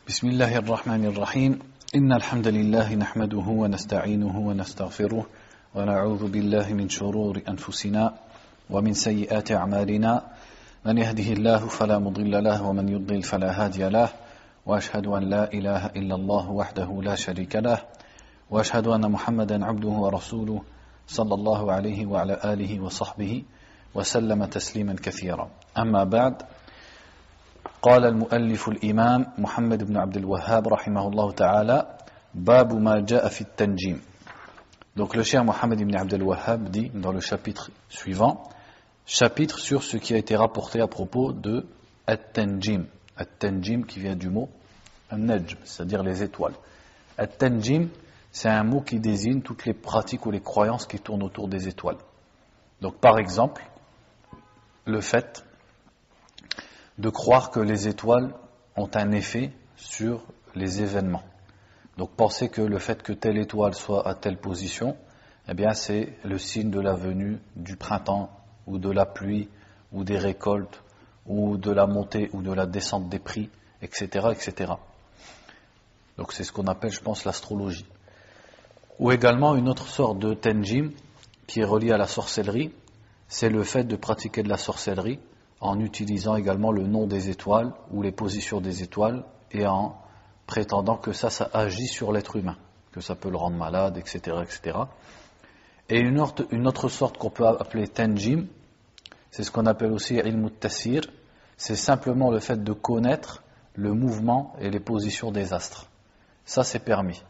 بسم الله الرحمن الرحيم إن الحمد لله نحمده ونستعينه ونستغفره ونعوذ بالله من شرور أنفسنا ومن سيئات أعمالنا من يهده الله فلا مضل له ومن يضلل فلا هادي له وأشهد أن لا إله إلا الله وحده لا شريك له وأشهد أن محمدا عبده ورسوله صلى الله عليه وعلى آله وصحبه وسلم تسليما كثيرا أما بعد قال المؤلف الإمام محمد بن عبد الوهاب رحمه الله تعالى باب ما جاء في التنجيم. Donc le cheikh Mohammed ibn Abd al-Wahhab dit dans le chapitre suivant, chapitre sur ce qui a été rapporté à propos de At-Tanjim. At-Tanjim qui vient du mot An-Najm, c'est-à-dire les étoiles. At-Tanjim, c'est un mot qui désigne toutes les pratiques ou les croyances qui tournent autour des étoiles. Donc par exemple, le fait de croire que les étoiles ont un effet sur les événements. Donc penser que le fait que telle étoile soit à telle position, eh bien c'est le signe de la venue du printemps, ou de la pluie, ou des récoltes, ou de la montée ou de la descente des prix, etc., etc. Donc c'est ce qu'on appelle, je pense, l'astrologie. Ou également une autre sorte de tanjim qui est reliée à la sorcellerie, c'est le fait de pratiquer de la sorcellerie en utilisant également le nom des étoiles ou les positions des étoiles et en prétendant que ça agit sur l'être humain, que ça peut le rendre malade, etc., etc. Et une autre sorte qu'on peut appeler tanjim, c'est ce qu'on appelle aussi ilm tassir, c'est simplement le fait de connaître le mouvement et les positions des astres. Ça c'est permis.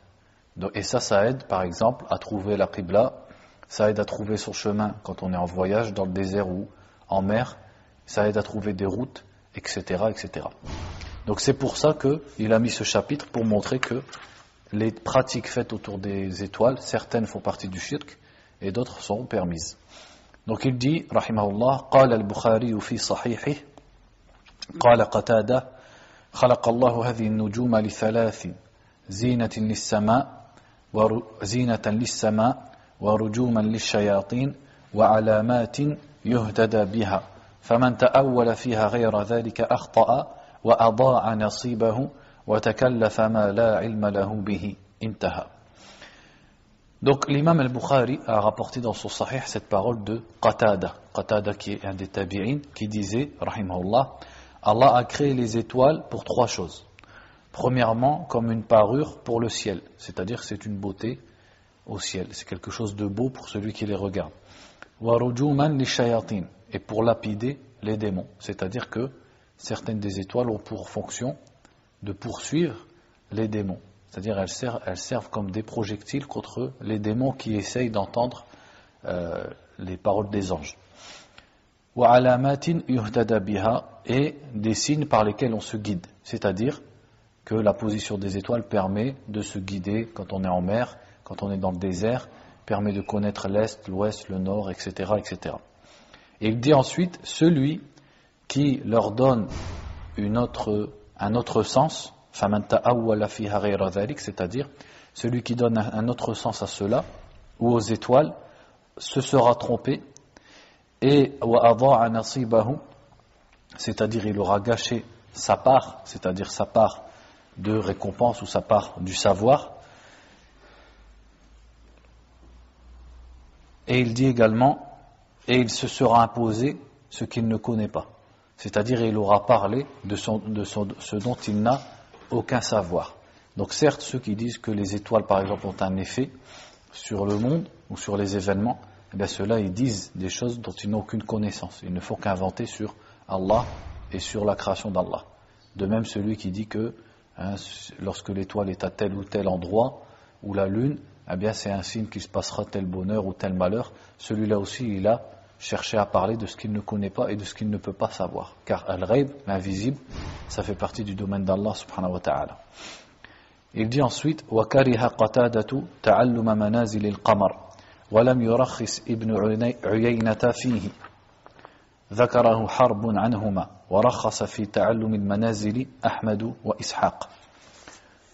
Et ça aide par exemple à trouver la qibla, ça aide à trouver son chemin quand on est en voyage dans le désert ou en mer, ça aide à trouver des routes, etc., etc. Donc c'est pour ça qu'il a mis ce chapitre pour montrer que les pratiques faites autour des étoiles, certaines font partie du shirk et d'autres sont permises. Donc il dit, rahimahullah, قال البخاري في صحيحه قال قتادة خلق الله هذه النجوم لثلاث زينة للسماء ورجوما للشياطين وعلامات يهتدى بها فمن تأول فيها غير ذلك أخطأ وأضاع نصيبه وتكلف ما لا علم له به انتهى. Donc l'imam al-Bukhari a rapporté dans son sahih cette parole de Qatada qui est un des tabi'in, qui disait, rahimahullah, Allah a créé les étoiles pour trois choses. Premièrement, comme une parure pour le ciel, c'est-à-dire c'est une beauté au ciel, c'est quelque chose de beau pour celui qui les regarde. Wa rujuman lishayatin, et pour lapider les démons, c'est-à-dire que certaines des étoiles ont pour fonction de poursuivre les démons, c'est-à-dire elles servent comme des projectiles contre les démons qui essayent d'entendre les paroles des anges. Wa alamatin yuhtada biha, et des signes par lesquels on se guide, c'est-à-dire que la position des étoiles permet de se guider quand on est en mer, quand on est dans le désert, permet de connaître l'est, l'ouest, le nord, etc., etc. Et il dit ensuite, celui qui leur donne un autre sens, c'est-à-dire celui qui donne un autre sens à cela, ou aux étoiles, se sera trompé, et c'est-à-dire il aura gâché sa part, c'est-à-dire sa part de récompense ou sa part du savoir. Et il dit également, et il se sera imposé ce qu'il ne connaît pas. C'est-à-dire il aura parlé de ce dont il n'a aucun savoir. Donc certes, ceux qui disent que les étoiles, par exemple, ont un effet sur le monde ou sur les événements, eh bien ceux-là, ils disent des choses dont ils n'ont aucune connaissance. Ils ne font qu'inventer sur Allah et sur la création d'Allah. De même, celui qui dit que lorsque l'étoile est à tel ou tel endroit, ou la lune, eh bien c'est un signe qu'il se passera tel bonheur ou tel malheur. Celui-là aussi, il a cherché à parler de ce qu'il ne connaît pas et de ce qu'il ne peut pas savoir. Car al-ghaib, l'invisible, ça fait partie du domaine d'Allah subhanahu wa ta'ala. Il dit ensuite, وَكَرِهَ قَتَادَةُ تَعَلُّمَ مَنَازِلِ الْقَمَرِ وَلَمْ يُرَخِّصْ ابْنُ عُيَيْنَةَ فِيهِ ذكره حرب عنهما ورخص في تعلم المنازل أحمد وإسحاق.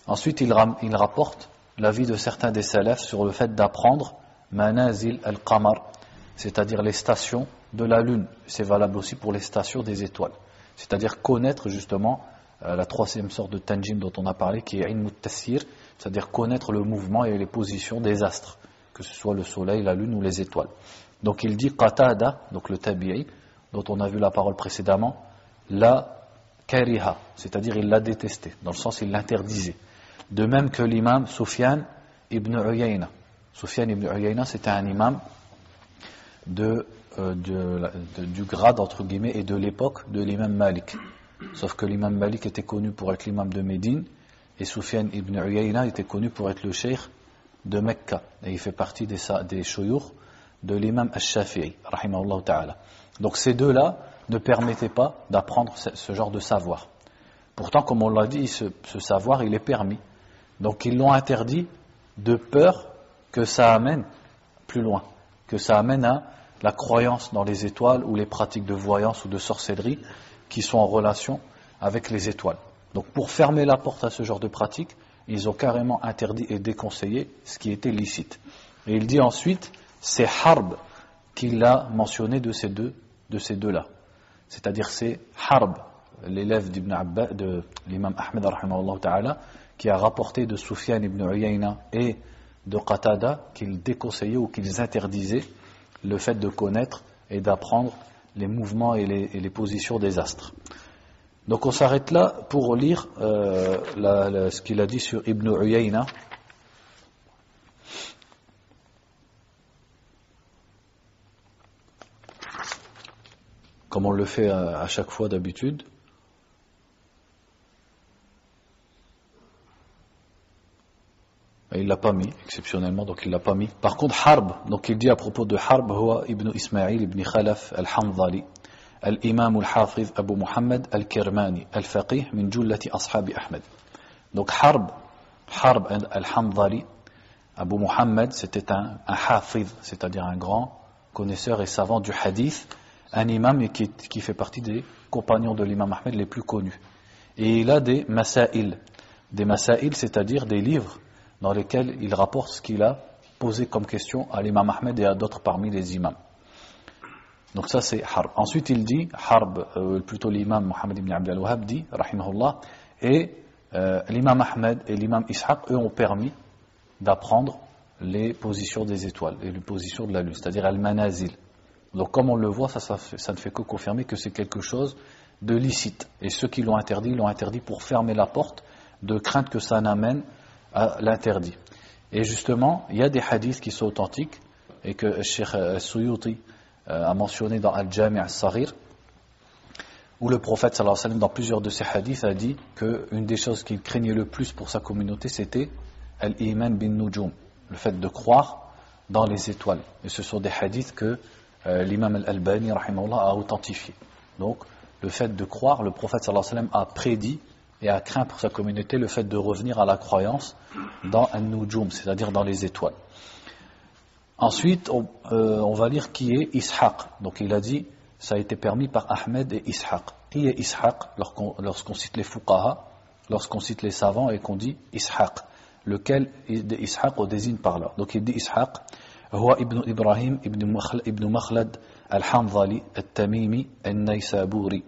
Ensuite, il rapporte l'avis de certains des salafs sur le fait d'apprendre manazil al-qamar, c'est-à-dire les stations de la lune. C'est valable aussi pour les stations des étoiles. C'est-à-dire connaître justement la troisième sorte de tanjim dont on a parlé, qui est ilm at-tasyir, c'est-à-dire connaître le mouvement et les positions des astres, que ce soit le soleil, la lune ou les étoiles. Donc il dit Qatada, donc le tabi'i, dont on a vu la parole précédemment, la kariha, c'est-à-dire il l'a détesté, dans le sens il l'interdisait. De même que l'imam Sufyan ibn Uyayna. Sufyan ibn Uyayna, c'était un imam du grade, entre guillemets, et de l'époque de l'imam Malik. Sauf que l'imam Malik était connu pour être l'imam de Médine, et Sufyan ibn Uyayna était connu pour être le cheikh de Mecca. Et il fait partie des shuyukh de l'imam Ash-Shafi'i, rahimahullah ta'ala. Donc ces deux-là ne permettaient pas d'apprendre ce genre de savoir. Pourtant, comme on l'a dit, ce savoir, il est permis. Donc ils l'ont interdit de peur que ça amène plus loin, que ça amène à la croyance dans les étoiles ou les pratiques de voyance ou de sorcellerie qui sont en relation avec les étoiles. Donc pour fermer la porte à ce genre de pratiques, ils ont carrément interdit et déconseillé ce qui était licite. Et il dit ensuite, c'est Harb qu'il a mentionné de ces deux-là. C'est-à-dire c'est Harb, l'élève de l'imam Ahmed rahimahullah ta'ala, qui a rapporté de Sufyan ibn Uyayna et de Qatada qu'ils déconseillaient ou qu'ils interdisaient le fait de connaître et d'apprendre les mouvements et les positions des astres. Donc on s'arrête là pour lire ce qu'il a dit sur Ibn Uyayna. Comme on le fait à chaque fois d'habitude. Il l'a pas mis, exceptionnellement, donc il l'a pas mis. Par contre, Harb, donc il dit à propos de Harb, huwa ibn Ismaïl ibn Khalaf al-Hamdali, al-Imam al-Hafiz Abu Muhammad al-Kirmani, al-Faqih min jullati ashabi Ahmed. Donc Harb al-Hamdali, Abu Muhammad, c'était un Hafiz, c'est-à-dire un grand connaisseur et savant du hadith, un imam qui fait partie des compagnons de l'imam Ahmed les plus connus. Et il a des masail, c'est-à-dire des livres dans lesquels il rapporte ce qu'il a posé comme question à l'imam Ahmed et à d'autres parmi les imams. Donc ça c'est Harb. Ensuite il dit, plutôt l'imam Muhammad ibn Abd al-Wahhab dit, rahimahullah, et l'imam Ahmed et l'imam Ishaq, eux ont permis d'apprendre les positions des étoiles et les positions de la lune, c'est-à-dire al-manazil. Donc comme on le voit, ça ne fait que confirmer que c'est quelque chose de licite. Et ceux qui l'ont interdit pour fermer la porte, de crainte que ça n'amène à l'interdit. Et justement, il y a des hadiths qui sont authentiques et que Cheikh Suyuti a mentionné dans Al-Jami' al-Saghir, où le prophète sallallahu alayhi wa sallam, dans plusieurs de ses hadiths, a dit qu'une des choses qu'il craignait le plus pour sa communauté, c'était al-iman bin nujum, le fait de croire dans les étoiles. Et ce sont des hadiths que l'imam al-Albani rahimahullah a authentifiés. Donc le fait de croire, le prophète sallallahu alayhi wa sallam a prédit et a craint pour sa communauté le fait de revenir à la croyance dans an-nujum, c'est-à-dire dans les étoiles. Ensuite, on va lire qui est Ishaq. Donc il a dit, ça a été permis par Ahmed et Ishaq. Qui est Ishaq lorsqu'on cite les fuqaha, lorsqu'on cite les savants et qu'on dit Ishaq, lequel de Ishaq on désigne par là. Donc il dit Ishaq, huwa ibn Ibrahim ibn Makhlad al-Hamdali al-Tamimi al-Naysaburi.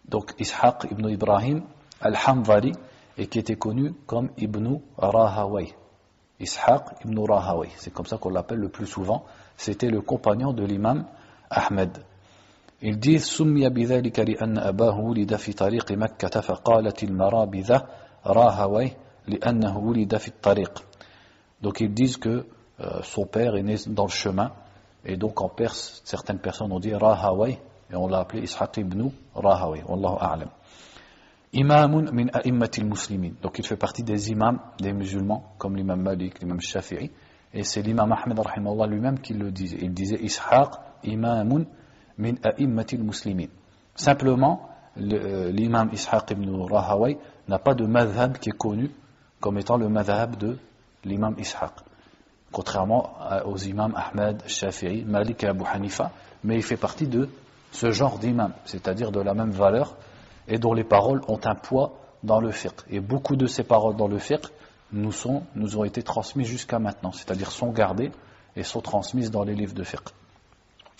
Donc Ishaq ibn Ibrahim al-Hamdali, et qui était connu comme Ibn Rahawayh. Ishaq ibn Rahawayh, c'est comme ça qu'on l'appelle le plus souvent. C'était le compagnon de l'imam Ahmed. Il dit سمي بذلك لأن أباه ولد في طريق مكة فقالت المرابذة راهويه لأنه ولد في الطريق. Donc ils disent que son père est né dans le chemin, et donc en Perse certaines personnes ont dit Rahawayh, et on l'a appelé Ishaq ibn Rahawayh. Wallahu a'lam. Imamun min a'immatil muslimin. Donc il fait partie des imams des musulmans, comme l'imam Malik, l'imam Shafi'i, et c'est l'imam Ahmed rahimahullah lui-même qui le disait. Il disait Ishaq imamun min a'immatil muslimin. Simplement, l'imam Ishaq ibn Rahawayh n'a pas de madhab qui est connu comme étant le madhab de l'imam Ishaq, contrairement aux imams Ahmed, Shafi'i, Malik et Abu Hanifa, mais il fait partie de ce genre d'imam, c'est-à-dire de la même valeur, et dont les paroles ont un poids dans le fiqh. Et beaucoup de ces paroles dans le fiqh nous ont été transmises jusqu'à maintenant, c'est-à-dire sont gardées et sont transmises dans les livres de fiqh.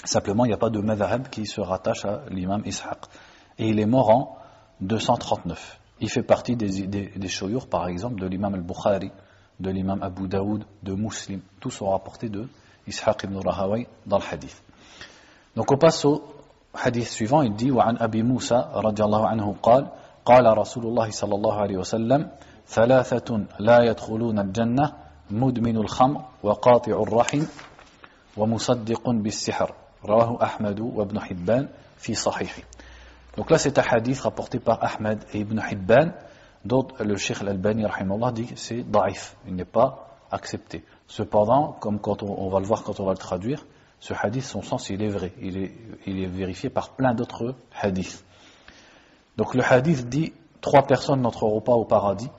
Simplement, il n'y a pas de madhab qui se rattache à l'imam Ishaq. Et il est mort en 239. Il fait partie des shuyukh, par exemple, de l'imam al-Bukhari, de l'imam Abu Daoud, de Muslim. Tous sont rapportés de Ishaq ibn Rahawayh dans le hadith. Donc on passe au hadith suivant. Il dit وعن أبي موسى رضي الله عنه قال قال رسول الله صلى الله عليه وسلم ثلاثة لا يدخلون الجنة مدمن الخمر وقاطع الرحم ومصدق بالسحر رواه أحمد وابن حبان في صحيحه. Donc là c'est un hadith rapporté par Ahmed et Ibn Hibban, dont le Cheikh Al-Albani rahimahullah dit que c'est daïf, il n'est pas accepté. Cependant, comme quand on va le voir quand on va le traduire, ce hadith, son sens il est vrai, il est vérifié par plein d'autres hadiths. Donc le hadith dit 3 personnes n'entreront pas au paradis.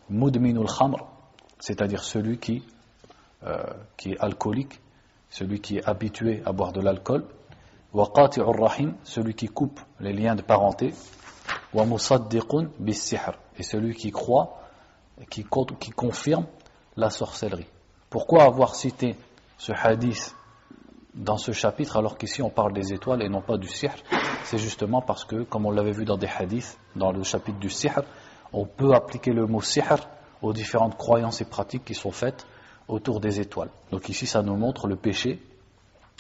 Mudminul khamr, c'est-à-dire celui qui est alcoolique, celui qui est habitué à boire de l'alcool. Wa qati'ur rahim, celui qui coupe les liens de parenté. Wa musaddiqun bis-sihr, et celui qui croit, qui confirme la sorcellerie. Pourquoi avoir cité ce hadith dans ce chapitre alors qu'ici on parle des étoiles et non pas du sihr? C'est justement parce que, comme on l'avait vu dans des hadiths, dans le chapitre du sihr, on peut appliquer le mot sihr aux différentes croyances et pratiques qui sont faites autour des étoiles. Donc ici ça nous montre le péché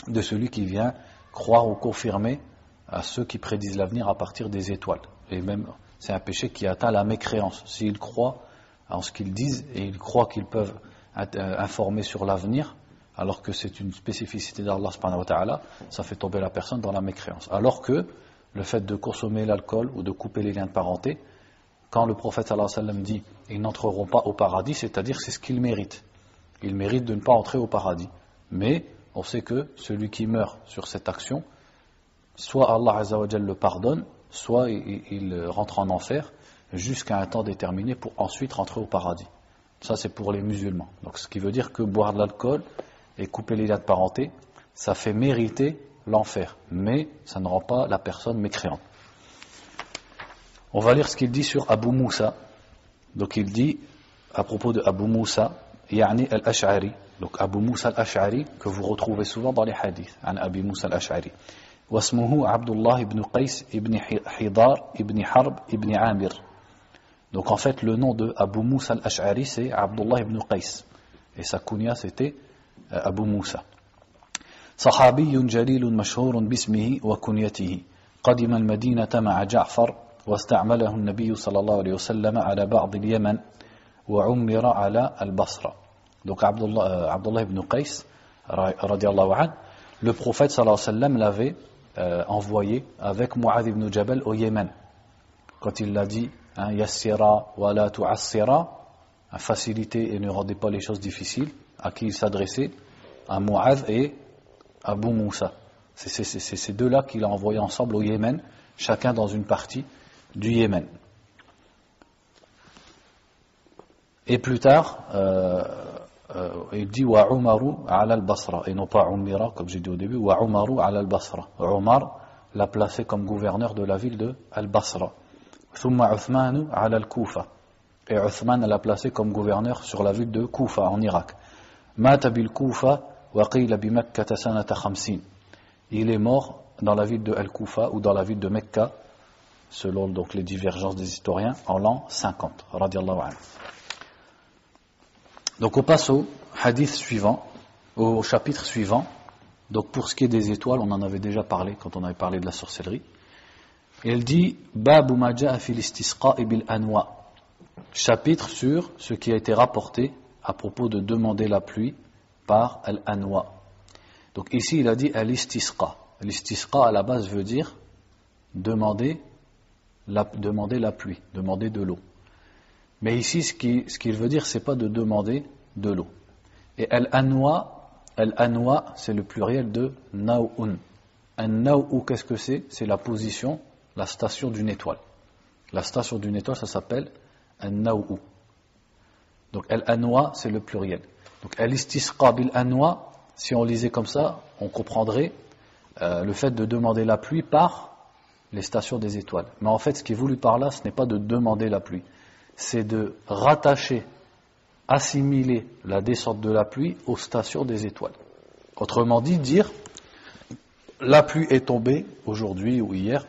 de celui qui vient croire ou confirmer à ceux qui prédisent l'avenir à partir des étoiles. Et même c'est un péché qui atteint la mécréance. S'ils croient en ce qu'ils disent et ils croient qu'ils peuvent informer sur l'avenir, alors que c'est une spécificité d'Allah subhanahu wa ta'ala, ça fait tomber la personne dans la mécréance. Alors que le fait de consommer l'alcool ou de couper les liens de parenté, quand le prophète sallallahu alayhi wa sallam dit « ils n'entreront pas au paradis », c'est-à-dire c'est ce qu'ils méritent. Ils méritent de ne pas entrer au paradis. Mais on sait que celui qui meurt sur cette action, soit Allah azza wa jalla le pardonne, soit il rentre en enfer jusqu'à un temps déterminé pour ensuite rentrer au paradis. Ça c'est pour les musulmans. Donc ce qui veut dire que boire de l'alcool et couper les liens de parenté, ça fait mériter l'enfer, mais ça ne rend pas la personne mécréante. On va lire ce qu'il dit sur Abu Moussa. Donc il dit à propos de Abu Moussa, yani al-Ash'ari. Donc Abu Moussa al-Ash'ari que vous retrouvez souvent dans les hadiths, an Abi Moussa al-Ash'ari. Wasmuhu Abdullah ibn Qais ibn Hidar ibn Harb ibn Amir. Donc en fait le nom de Abu Moussa al-Ash'ari c'est Abdullah ibn Qais et sa kunya c'était Abu Moussa. صحابي جليل مشهور باسمه وكنيته قدم المدينة مع جعفر واستعمله النبي صلى الله عليه وسلم على بعض اليمن وعمر على البصرة. Donc Abdullah ibn Qais radiallahu anhu, le prophète sallallahu alayhi wa sallam l'avait envoyé avec Mu'adh ibn Jabal au Yémen. Quand il l'a dit yassira wa la tu'assira, facilitez et ne rendez pas les choses difficiles, à qui il s'adressait? À Mu'adh et Abu Moussa. C'est ces deux-là qu'il a envoyés ensemble au Yémen, chacun dans une partie du Yémen. Et plus tard, il dit wa Umaru ala al-Basra, et non pas Umira comme j'ai dit au début, wa Umaru ala al-Basra. Umar l'a placé comme gouverneur de la ville de Al-Basra. Thumma Uthmanu ala al-Kufa, et Uthman l'a placé comme gouverneur sur la ville de Kufa en Irak. Mata bil Kufa wa qila bi Makkah sanata 50. Il est mort dans la ville de Al-Kufa ou dans la ville de Mecca, selon donc les divergences des historiens, en l'an 50 radiyallahu anhu. Donc on passe au hadith suivant, au chapitre suivant. Donc pour ce qui est des étoiles, on en avait déjà parlé quand on avait parlé de la sorcellerie. Et elle dit Babu ma ja'a fil istisqa bil anwa. Chapitre sur ce qui a été rapporté à propos de demander la pluie par al-anwa. Donc ici il a dit al-istisqa. L'istisqa à la base veut dire demander la pluie, demander de l'eau. Mais ici, ce qu'il veut dire, c'est pas de demander de l'eau. Et al-anwa, c'est le pluriel de naw'un. An-naw'u, qu'est-ce que c'est? C'est la position, la station d'une étoile. La station d'une étoile, ça s'appelle an-naw'u. Donc al-anwa, c'est le pluriel. Donc al-istisqa bil-anwa, si on lisait comme ça, on comprendrait le fait de demander la pluie par les stations des étoiles. Mais en fait, ce qui est voulu par là, ce n'est pas de demander la pluie. C'est de rattacher, assimiler la descente de la pluie aux stations des étoiles. Autrement dit, dire la pluie est tombée aujourd'hui ou hier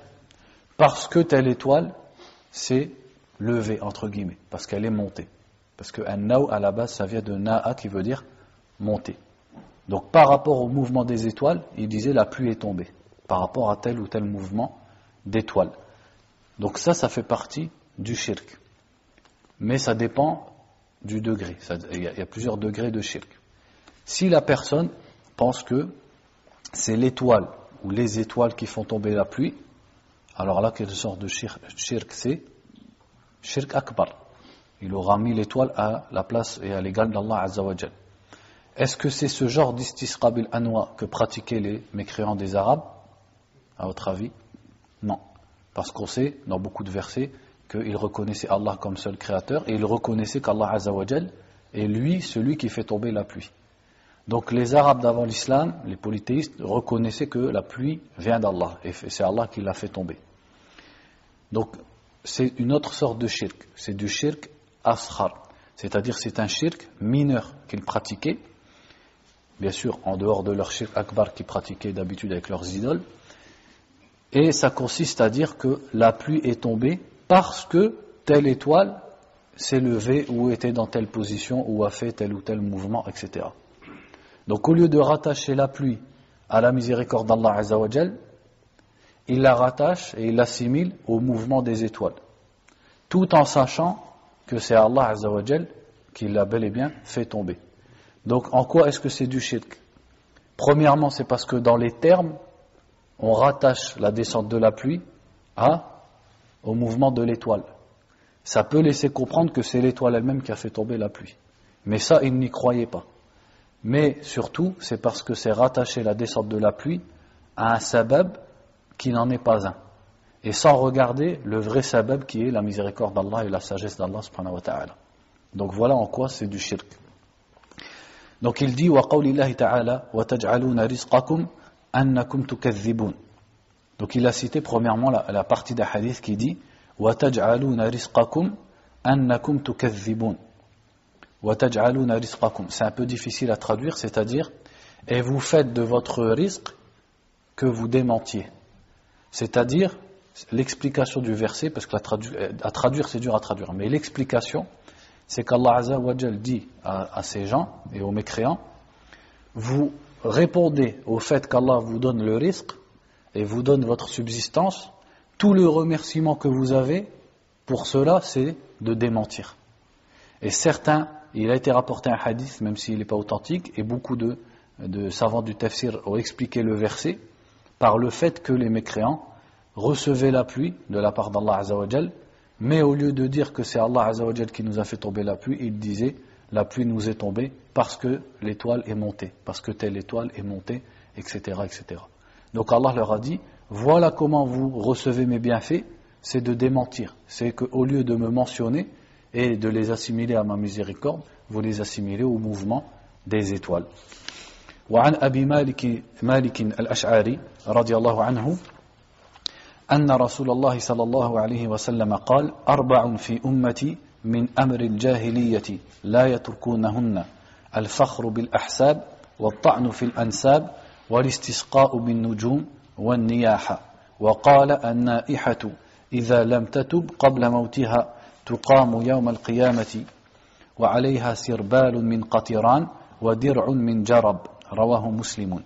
parce que telle étoile s'est levée, entre guillemets, parce qu'elle est montée. Parce que an-naw, à la base, ça vient de na'a, qui veut dire monter. Donc par rapport au mouvement des étoiles, il disait la pluie est tombée, par rapport à tel ou tel mouvement d'étoiles. Donc ça fait partie du shirk. Mais ça dépend du degré. Il y a plusieurs degrés de shirk. Si la personne pense que c'est l'étoile ou les étoiles qui font tomber la pluie, alors là, quelle sorte de shirk c'est? Shirk akbar. Il aura mis l'étoile à la place et à l'égal d'Allah Azza wa Jal. Est-ce que c'est ce genre d'istisqa bil anwa que pratiquaient les mécréants des Arabes? À votre avis? Non. Parce qu'on sait, dans beaucoup de versets, qu'ils reconnaissaient Allah comme seul créateur et ils reconnaissaient qu'Allah Azza wa Jal est lui, celui qui fait tomber la pluie. Donc les Arabes d'avant l'islam, les polythéistes, reconnaissaient que la pluie vient d'Allah et c'est Allah qui l'a fait tomber. Donc c'est une autre sorte de shirk, c'est du shirk asghar, c'est-à-dire c'est un shirk mineur qu'ils pratiquaient, bien sûr en dehors de leur shirk akbar qu'ils pratiquaient d'habitude avec leurs idoles, et ça consiste à dire que la pluie est tombée parce que telle étoile s'est levée ou était dans telle position ou a fait tel ou tel mouvement, etc. Donc au lieu de rattacher la pluie à la miséricorde d'Allah Azza wa Jal, il la rattache et il l'assimile au mouvement des étoiles, tout en sachant que c'est Allah Azza wa Jal qui l'a bel et bien fait tomber. Donc en quoi est-ce que c'est du shirk? Premièrement, c'est parce que dans les termes, on rattache la descente de la pluie au mouvement de l'étoile. Ça peut laisser comprendre que c'est l'étoile elle-même qui a fait tomber la pluie. Mais ça, ils n'y croyaient pas. Mais surtout, c'est parce que c'est rattacher la descente de la pluie à un sabab qui n'en est pas un. Et sans regarder le vrai sabab qui est la miséricorde d'Allah et la sagesse d'Allah subhanahu wa ta'ala. Donc voilà en quoi c'est du shirk. Donc il dit وَقَوْلِ اللَّهِ تَعَالَى وَتَجْعَلُونَ رِزْقَكُمْ أَنَّكُمْ تُكَذِّبُونَ. Donc il a cité premièrement la partie d'un hadith qui dit وَتَجْعَلُونَ رِزْقَكُمْ أَنَّكُمْ تُكَذِّبُونَ. وَتَجْعَلُونَ رِزْقَكُمْ. C'est un peu difficile à traduire, c'est-à-dire et vous faites de votre rizq que vous démentiez. C'est-à-dire l'explication du verset, parce que à traduire c'est dur à traduire, mais l'explication c'est qu'Allah Azza wa Jal dit à ces gens et aux mécréants, vous répondez au fait qu'Allah vous donne le rizq et vous donne votre subsistance, tout le remerciement que vous avez pour cela c'est de démentir. Et certains, il a été rapporté un hadith, même s'il n'est pas authentique, et beaucoup de savants du tafsir ont expliqué le verset par le fait que les mécréants recevaient la pluie de la part d'Allah Azza wa Jal, mais au lieu de dire que c'est Allah Azza wa Jal qui nous a fait tomber la pluie, ils disaient la pluie nous est tombée parce que l'étoile est montée, parce que telle étoile est montée, etc., etc. Donc Allah leur a dit, voilà comment vous recevez mes bienfaits, c'est de démentir, c'est qu'au lieu de me mentionner et de les assimiler à ma miséricorde, vous les assimilez au mouvement des étoiles. وعن أبي مالك الأشعري رضي الله عنه أن رسول الله صلى الله عليه وسلم قال 4 في أمتي من أمر الجاهلية لا يتركونهن الفخر بالأحساب والطعن في الأنساب والاستسقاء بالنجوم والنياحة وقال النائحة إذا لم تتب قبل موتها تقام يوم القيامة وعليها سربال من قطران ودرع من جرب رواه مسلم.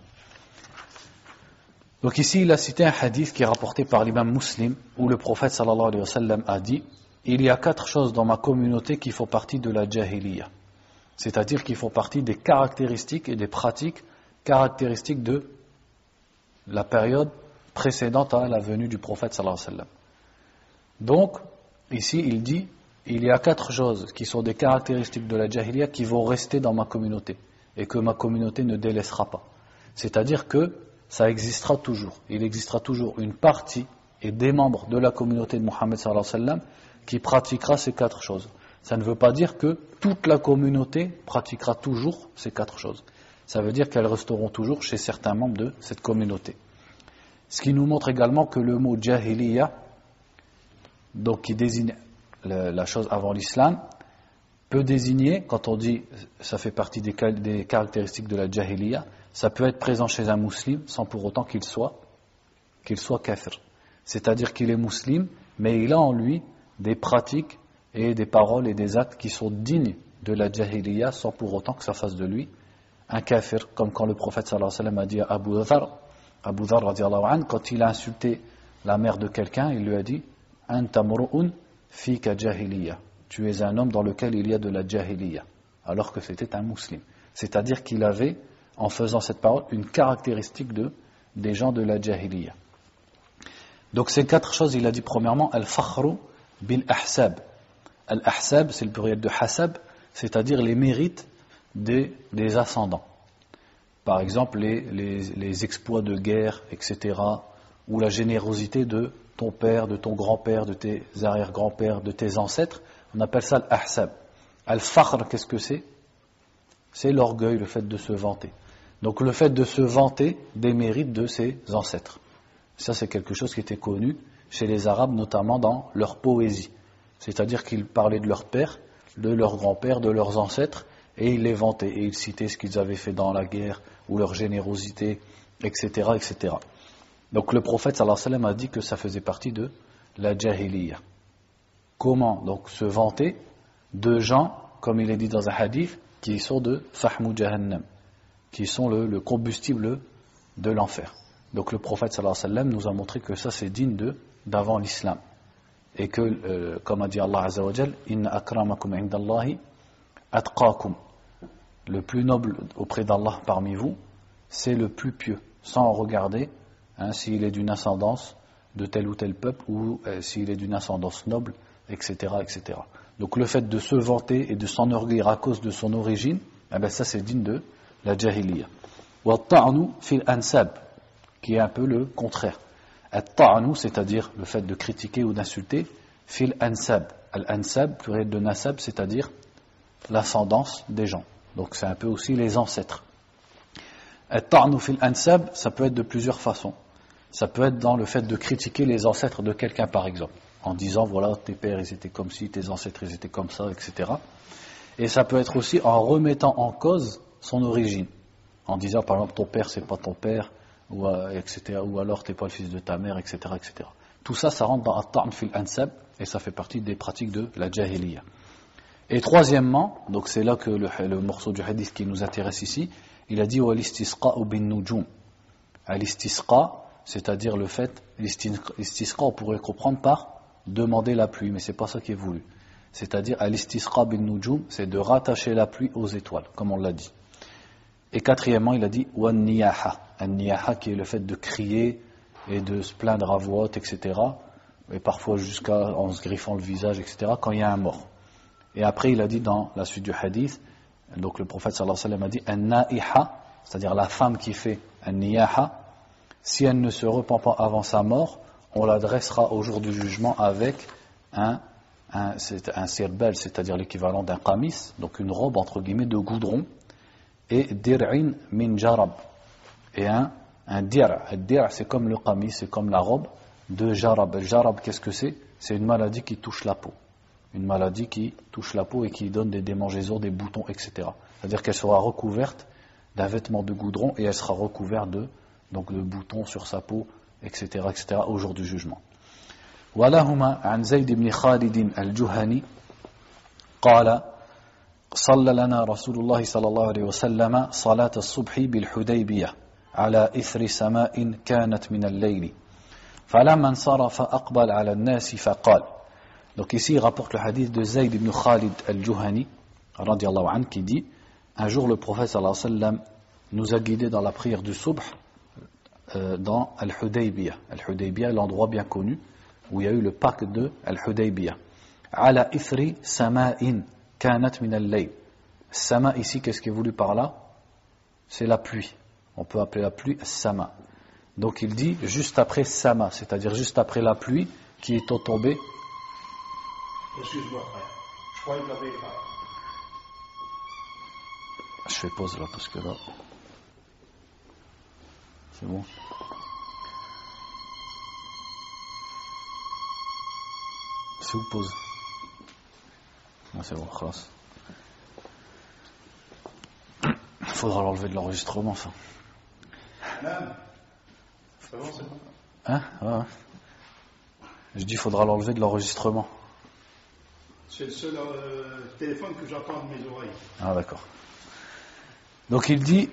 Donc ici il a cité un hadith qui est rapporté par l'imam Muslim où le prophète sallallahu alayhi wa sallam a dit il y a 4 choses dans ma communauté qui font partie de la jahiliya, c'est-à-dire qui font partie des caractéristiques et des pratiques caractéristiques de la période précédente à la venue du prophète sallallahu alayhi wa sallam. Donc ici il dit il y a 4 choses qui sont des caractéristiques de la jahiliya qui vont rester dans ma communauté et que ma communauté ne délaissera pas, c'est-à-dire que ça existera toujours. Il existera toujours une partie et des membres de la communauté de Mohammed sallallahu alayhi wa sallam qui pratiquera ces 4 choses. Ça ne veut pas dire que toute la communauté pratiquera toujours ces 4 choses. Ça veut dire qu'elles resteront toujours chez certains membres de cette communauté. Ce qui nous montre également que le mot jahiliya, donc qui désigne la chose avant l'islam, peut désigner, quand on dit ça fait partie des caractéristiques de la jahiliya, ça peut être présent chez un musulman sans pour autant qu'il soit kafir. C'est-à-dire qu'il est musulman, mais il a en lui des pratiques et des paroles et des actes qui sont dignes de la jahiliya sans pour autant que ça fasse de lui un kafir, comme quand le prophète sallallahu alayhi wa sallam a dit à Abu Dhar radiallahu anhu, quand il a insulté la mère de quelqu'un, il lui a dit Anta mru'un fika jahiliya, tu es un homme dans lequel il y a de la jahiliya, alors que c'était un musulman. C'est-à-dire qu'il avait, en faisant cette parole, une caractéristique des gens de la jahiliya. Donc ces 4 choses, il a dit premièrement al-fakhru bil-ahsab. Al-ahsab, c'est le pluriel de hasab, c'est-à-dire les mérites des ascendants. Par exemple, les exploits de guerre, etc., ou la générosité de ton père, de ton grand-père, de tes arrière-grands-pères, de tes ancêtres, on appelle ça al-ahsab. Al-fakhr, qu'est-ce que c'est? C'est l'orgueil, le fait de se vanter. Donc le fait de se vanter des mérites de ses ancêtres. Ça, c'est quelque chose qui était connu chez les Arabes, notamment dans leur poésie. C'est-à-dire qu'ils parlaient de leur père, de leur grand-père, de leurs ancêtres, et ils les vantaient, et ils citaient ce qu'ils avaient fait dans la guerre, ou leur générosité, etc., etc. Donc le prophète sallallahu alayhi wa sallam a dit que ça faisait partie de la jahiliya. Comment donc se vanter de gens, comme il est dit dans un hadith, qui sont de fahmu jahannam, qui sont le combustible de l'enfer. Donc le prophète sallallahu alayhi wa sallam nous a montré que ça c'est digne d'avant l'islam. Et que, comme a dit Allah azza wa jal, inna akramakum indallahi atqakum. Le plus noble auprès d'Allah parmi vous, c'est le plus pieux, sans regarder s'il est d'une ascendance de tel ou tel peuple ou s'il est d'une ascendance noble, etc., etc. Donc le fait de se vanter et de s'enorgueillir à cause de son origine, ça c'est digne de la jahiliya. Wa ta'nu fil ansab, qui est un peu le contraire. At-ta'nu, c'est-à-dire le fait de critiquer ou d'insulter, fil ansab. Al-ansab, pluriel de nasab, c'est-à-dire l'ascendance des gens. Donc c'est un peu aussi les ancêtres. At-ta'nu fil ansab, ça peut être de plusieurs façons. Ça peut être dans le fait de critiquer les ancêtres de quelqu'un, par exemple, en disant voilà, tes pères ils étaient comme ci, tes ancêtres ils étaient comme ça, etc. Et ça peut être aussi en remettant en cause son origine, en disant par exemple ton père c'est pas ton père, ou, etc., ou alors t'es pas le fils de ta mère, etc., etc. Tout ça, ça rentre dans at-ta'n fil ansab et ça fait partie des pratiques de la jahiliya. Et troisièmement, donc c'est là que le morceau du hadith qui nous intéresse ici, il a dit wa l'istisqa bin nujum. Al-istisqa, c'est-à-dire le fait, l'istisqa on pourrait comprendre par demander la pluie, mais c'est pas ça qui est voulu. C'est-à-dire al-istisqa bin nujum, c'est de rattacher la pluie aux étoiles, comme on l'a dit. Et quatrièmement, il a dit wa niyaha. An-niyaha qui est le fait de crier et de se plaindre à voix haute, etc. Et parfois jusqu'à en se griffant le visage, etc. quand il y a un mort. Et après, il a dit dans la suite du hadith, donc le prophète sallallahu alayhi wa sallam a dit an-na'iha, c'est-à-dire la femme qui fait an-niyaha, si elle ne se repent pas avant sa mort, on l'adressera au jour du jugement avec un sirbel, c'est-à-dire l'équivalent d'un qamis, donc une robe entre guillemets de goudron, et dir'in min jarab, et un dir'. Dir' c'est comme le qamis, c'est comme la robe de jarab. Jarab, qu'est-ce que c'est? C'est une maladie qui touche la peau. Une maladie qui touche la peau et qui donne des démangeaisons, des boutons, etc. C'est-à-dire qu'elle sera recouverte d'un vêtement de goudron et elle sera recouverte de boutons sur sa peau, etc., etc., au jour du jugement. ولهما عن زيد بن خالد الجهني قال صلى لنا رسول الله صلى الله عليه وسلم صلاة الصبح بالحديبية على إثر سماء كانت من الليل فلما انصرف أقبل على الناس فقال. Donc ici il rapporte le hadith de Zayd ibn Khalid al-Juhani radiallahu anhu qui dit un jour le prophète sallallahu alayhi wa sallam nous a guidés dans la prière du subh dans Al-Hudaybiyah. Al-Hudaybiyah, l'endroit bien connu où il y a eu le pacte de Al-Hudaybiyah. Ala ithri sama'in kanat min al-layl. Sama ici, qu'est-ce qui est voulu par là? C'est la pluie. On peut appeler la pluie sama. Donc il dit juste après sama, c'est-à-dire juste après la pluie qui est tombée. Excuse-moi, frère. Je crois qu'il l'avait pas. Je fais pause là parce que là. C'est bon. C'est où pause? Non, c'est bon, khlas. Il faudra l'enlever de l'enregistrement, ça. C'est bon, c'est bon. Hein? Ouais. Je dis, il faudra l'enlever de l'enregistrement. C'est le seul téléphone que j'entends de mes oreilles. Ah d'accord. Donc il dit,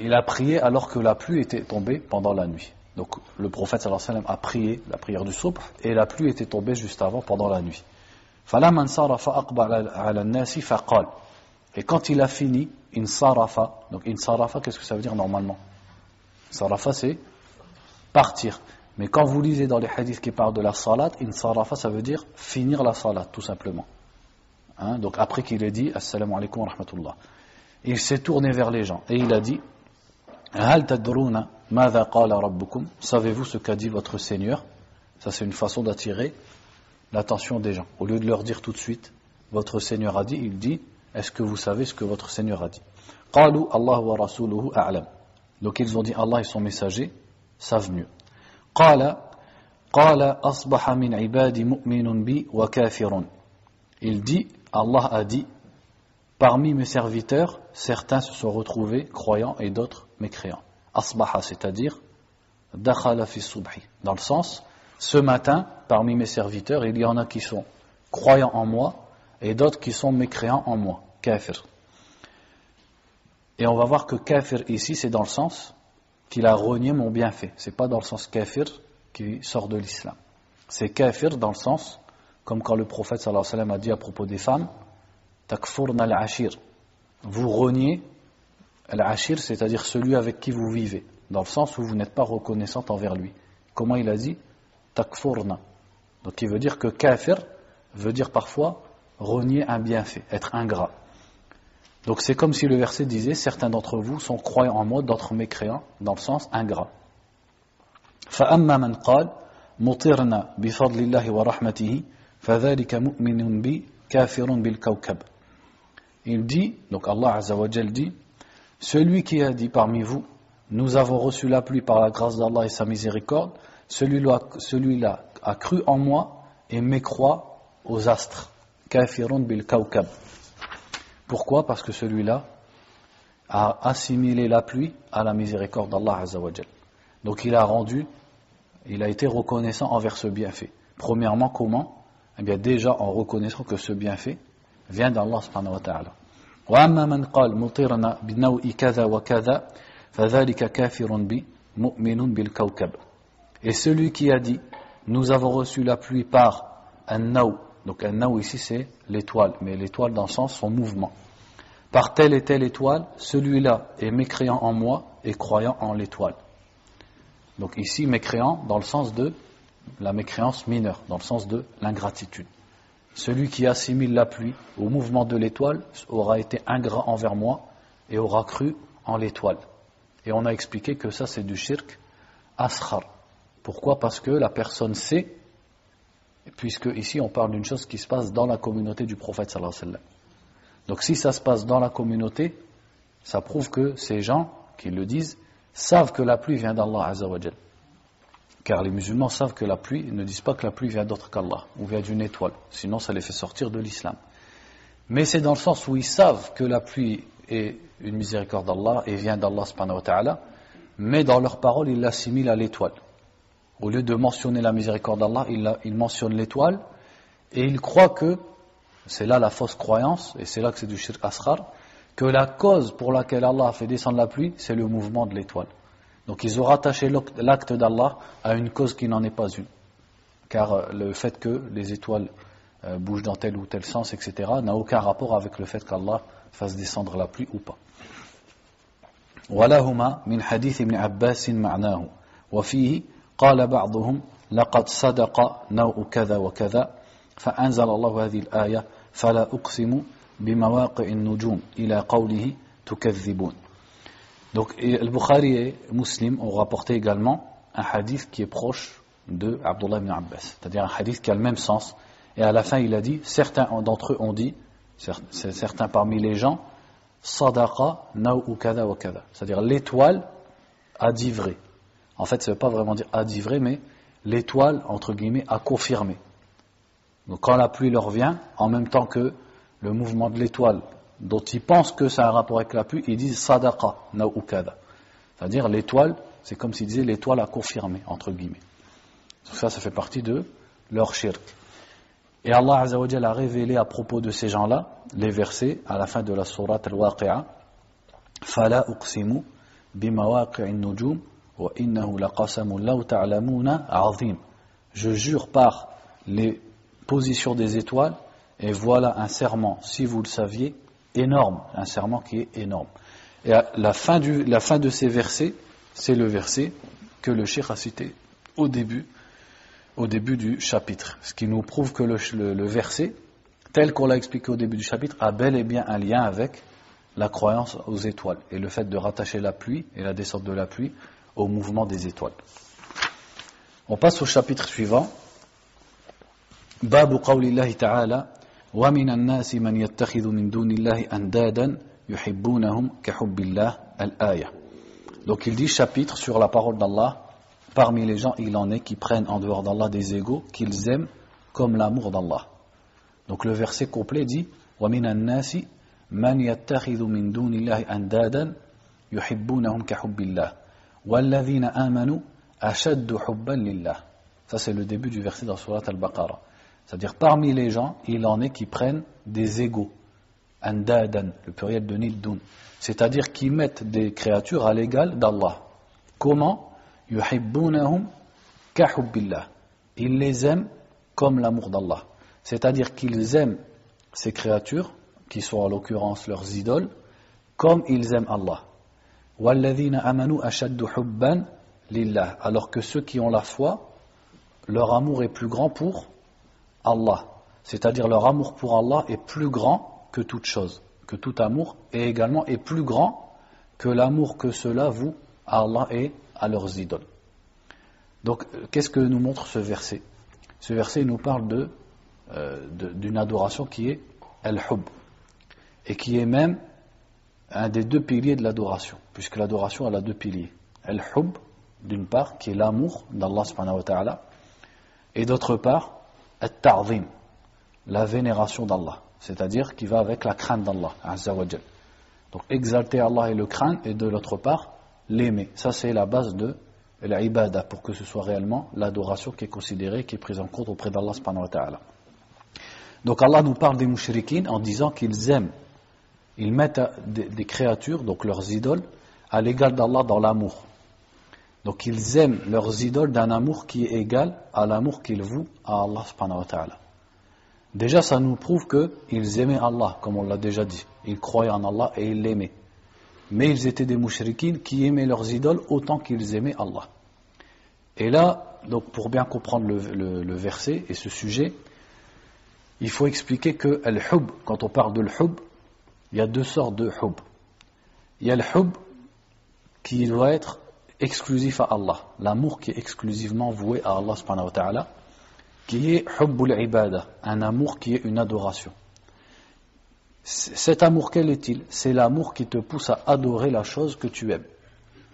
il a prié alors que la pluie était tombée pendant la nuit. Donc le prophète sallallahu alayhi wa sallam a prié la prière du subh et la pluie était tombée juste avant pendant la nuit. فَلَمَّا انصَرَفَ أَقْبَلَ عَلَى النَّاسِ فَقَالَ. Et quand il a fini, insarafa. Donc insarafa, qu'est-ce que ça veut dire normalement? Insarafa, c'est partir. Mais quand vous lisez dans les hadiths qui parlent de la salat, insarafa, ça veut dire finir la salat, tout simplement. Hein? Donc après qu'il ait dit assalamu alaikum wa rahmatullah, il s'est tourné vers les gens et il a dit hal tadruna madha qala rabbukum, savez-vous ce qu'a dit votre Seigneur? Ça c'est une façon d'attirer l'attention des gens. Au lieu de leur dire tout de suite votre Seigneur a dit, il dit est-ce que vous savez ce que votre Seigneur a dit? Qalu Allah wa rasuluhu a'lam. Donc ils ont dit Allah et son messager savent mieux. قال أصبح من عبادي مؤمن بي وكافر. Il dit, Allah a dit, parmi mes serviteurs, certains se sont retrouvés croyants et d'autres mécréants. Asbaha, c'est-à-dire dakhala fi subhi. Dans le sens, ce matin, parmi mes serviteurs, il y en a qui sont croyants en moi et d'autres qui sont mécréants en moi. Kafir. Et on va voir que kafir ici, c'est dans le sens qu'il a renié mon bienfait. C'est pas dans le sens kafir qui sort de l'islam. C'est kafir dans le sens, comme quand le prophète sallallahu alayhi wa sallam a dit à propos des femmes, takfurna al-ashir. Vous reniez al-ashir, c'est-à-dire celui avec qui vous vivez, dans le sens où vous n'êtes pas reconnaissante envers lui. Comment il a dit? Takfurna. Donc il veut dire que kafir veut dire parfois renier un bienfait, être ingrat. Donc c'est comme si le verset disait certains d'entre vous sont croyants en moi, d'autres mécréants, dans le sens ingrat. فَأَمَّا مَنْ قَالَ مُطِرْنَا بِفَضْلِ اللَّهِ وَرَحْمَتِهِ فَذَلِكَ مُؤْمِنٌ بِي كَافِرٌ بِالْكَوْكَبِ. Il dit, donc Allah Azza wa Jal dit, celui qui a dit parmi vous, nous avons reçu la pluie par la grâce d'Allah et sa miséricorde, celui-là a cru en moi et mécroit aux astres. Kafirun bil kawkab. Pourquoi? Parce que celui-là a assimilé la pluie à la miséricorde d'Allah Azza wa Jal. Donc il a été reconnaissant envers ce bienfait. Premièrement, comment? Eh bien déjà en reconnaissant que ce bienfait vient d'Allah subhanahu wa ta'ala. وَأَمَّا مَنْ قَالْ مُطِرْنَا بِنَوْءِ كَذَا وَكَذَا فَذَلِكَ كَافِرٌ بِي مُؤْمِنٌ بِالْكَوْكَبِ. Et celui qui a dit, nous avons reçu la pluie par un-naw. Donc un-naw ici c'est l'étoile, mais l'étoile dans le sens son mouvement. Par telle et telle étoile, celui-là est mécréant en moi et croyant en l'étoile. Donc ici mécréant dans le sens de la mécréance mineure, dans le sens de l'ingratitude. Celui qui assimile la pluie au mouvement de l'étoile aura été ingrat envers moi et aura cru en l'étoile. Et on a expliqué que ça c'est du shirk asghar. Pourquoi? Parce que la personne sait, puisque ici on parle d'une chose qui se passe dans la communauté du prophète sallallahu alayhi wa sallam. Donc si ça se passe dans la communauté, ça prouve que ces gens qui le disent savent que la pluie vient d'Allah Azza wa Jal. Car les musulmans savent que la pluie, ne disent pas que la pluie vient d'autre qu'Allah, ou vient d'une étoile, sinon ça les fait sortir de l'islam. Mais c'est dans le sens où ils savent que la pluie est une miséricorde d'Allah et vient d'Allah subhanahu wa ta'ala, mais dans leurs paroles ils l'assimilent à l'étoile. Au lieu de mentionner la miséricorde d'Allah, ils mentionnent l'étoile, et ils croient que, c'est là la fausse croyance, et c'est là que c'est du shirk asghar, que la cause pour laquelle Allah a fait descendre la pluie, c'est le mouvement de l'étoile. Donc ils ont rattaché l'acte d'Allah à une cause qui n'en est pas une. Car le fait que les étoiles bougent dans tel ou tel sens, etc., n'a aucun rapport avec le fait qu'Allah fasse descendre la pluie ou pas. وَلَهُمَا مِنْ حَدِيثِ ابْنِ عَبَّاسٍ مَعْنَاهُ وَفِيهِ قال بعضهم لقد صدق نوء كذا وكذا فأنزل الله هذه الآية فلا أقسم بمواقع النجوم إلى قوله تكذبون. Donc le Bukhari et Muslim ont rapporté également un hadith qui est proche de Abdullah ibn Abbas, c'est-à-dire un hadith qui a le même sens, et à la fin il a dit, certains d'entre eux ont dit, certains parmi les gens, sadaqa naou kada wa kada, c'est-à-dire l'étoile a dit vrai. En fait ça ne veut pas vraiment dire a dit vrai, mais l'étoile entre guillemets a confirmé. Donc quand la pluie leur vient, en même temps que le mouvement de l'étoile dont ils pensent que ça a un rapport avec la pluie, ils disent sadaqa naou kada, c'est-à-dire l'étoile, c'est comme s'ils disaient l'étoile a confirmé entre guillemets. Donc ça fait partie de leur shirk. Et Allah Azza wa Jalla a révélé à propos de ces gens-là les versets à la fin de la sourate Al-Waqi'a. Fala uqsimu bimawaqi'in nujum wa innahu laqasamun law ta'lamuna 'azim. Je jure par les positions des étoiles, et voilà un serment, si vous le saviez, énorme, un serment qui est énorme. Et la fin de ces versets, c'est le verset que le cheikh a cité au début du chapitre. Ce qui nous prouve que le verset, tel qu'on l'a expliqué au début du chapitre, a bel et bien un lien avec la croyance aux étoiles et le fait de rattacher la pluie et la descente de la pluie au mouvement des étoiles. On passe au chapitre suivant. Babu qawlillahi ta'ala wa minan nasi man yattakhidhu min dunillahi andadan yuhibbunahum kahubbillah al-aya. Donc il dit chapitre sur la parole d'Allah. Parmi les gens, il en est qui prennent en dehors d'Allah des égaux qu'ils aiment comme l'amour d'Allah. Donc le verset complet dit wa minan nasi man yattakhidhu min dunillahi andadan yuhibbunahum kahubbillah walladhina amanu ashaddu hubban lillah. Ça c'est le début du verset dans Surat Al-Baqarah. C'est-à-dire parmi les gens, il en est qui prennent des égaux. Andadan, le pluriel de niddun. C'est-à-dire qui mettent des créatures à l'égal d'Allah. Comment? Yuhibbunahum kahubbillah. Ils les aiment comme l'amour d'Allah. C'est-à-dire qu'ils aiment ces créatures, qui sont en l'occurrence leurs idoles, comme ils aiment Allah. Walladhina amanu ashaddu hubban lillah. Alors que ceux qui ont la foi, leur amour est plus grand pour Allah. C'est-à-dire leur amour pour Allah est plus grand que toute chose, que tout amour, et également est plus grand que l'amour que ceux-là vouent à Allah et à leurs idoles. Donc, qu'est-ce que nous montre ce verset? Ce verset nous parle d'une adoration qui est al-hub, et qui est même un des deux piliers de l'adoration, puisque l'adoration elle a deux piliers. Al-hub, d'une part, qui est l'amour d'Allah subhanahu wa ta'ala, et d'autre part, at-ta'zim, la vénération d'Allah, c'est-à-dire qui va avec la crainte d'Allah, azza wa jal. Donc exalter Allah et le craindre, et de l'autre part, l'aimer. Ça c'est la base de l'ibada, pour que ce soit réellement l'adoration qui est considérée, qui est prise en compte auprès d'Allah subhanahu wa ta'ala. Donc Allah nous parle des mushrikines en disant qu'ils aiment, ils mettent des créatures, donc leurs idoles, à l'égal d'Allah dans l'amour. Donc ils aiment leurs idoles d'un amour qui est égal à l'amour qu'ils vouent à Allah subhanahu wa ta'ala. Déjà ça nous prouve qu'ils aimaient Allah, comme on l'a déjà dit. Ils croyaient en Allah et ils l'aimaient. Mais ils étaient des mushrikines qui aimaient leurs idoles autant qu'ils aimaient Allah. Et là, donc pour bien comprendre le verset et ce sujet, il faut expliquer que al-hub, quand on parle de l'hub, il y a deux sortes de hub. Il y a l'hub qui doit être exclusif à Allah, l'amour qui est exclusivement voué à Allah subhanahu wa ta'ala, qui est hubbul ibada, un amour qui est une adoration. Cet amour, quel est-il? C'est l'amour qui te pousse à adorer la chose que tu aimes,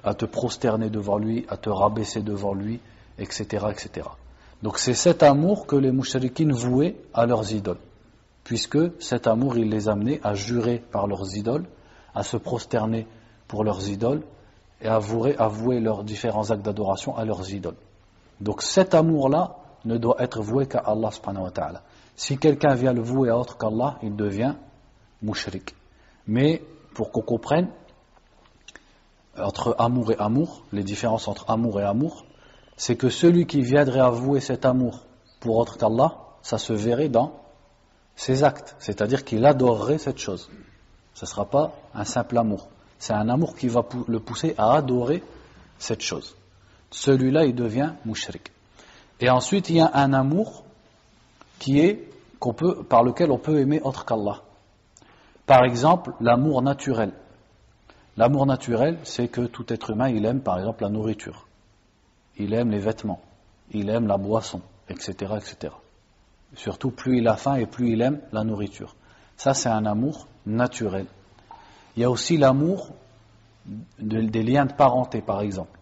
à te prosterner devant lui, à te rabaisser devant lui, etc., etc. Donc c'est cet amour que les mushrikines vouaient à leurs idoles, puisque cet amour, il les amenait à jurer par leurs idoles, à se prosterner pour leurs idoles, et à vouer leurs différents actes d'adoration à leurs idoles. Donc cet amour-là ne doit être voué qu'à Allah subhanahu wa ta'ala. Si quelqu'un vient le vouer à autre qu'Allah, il devient mushrik. Mais pour qu'on comprenne, entre amour et amour, les différences entre amour et amour, c'est que celui qui viendrait avouer cet amour pour autre qu'Allah, ça se verrait dans ses actes, c'est-à-dire qu'il adorerait cette chose. Ce ne sera pas un simple amour. C'est un amour qui va le pousser à adorer cette chose. Celui-là, il devient mushrik. Et ensuite, il y a un amour par lequel on peut aimer autre qu'Allah. Par exemple, l'amour naturel. L'amour naturel, c'est que tout être humain, il aime par exemple la nourriture. Il aime les vêtements. Il aime la boisson, etc., etc. Surtout, plus il a faim et plus il aime la nourriture. Ça, c'est un amour naturel. Il y a aussi l'amour des liens de parenté, par exemple,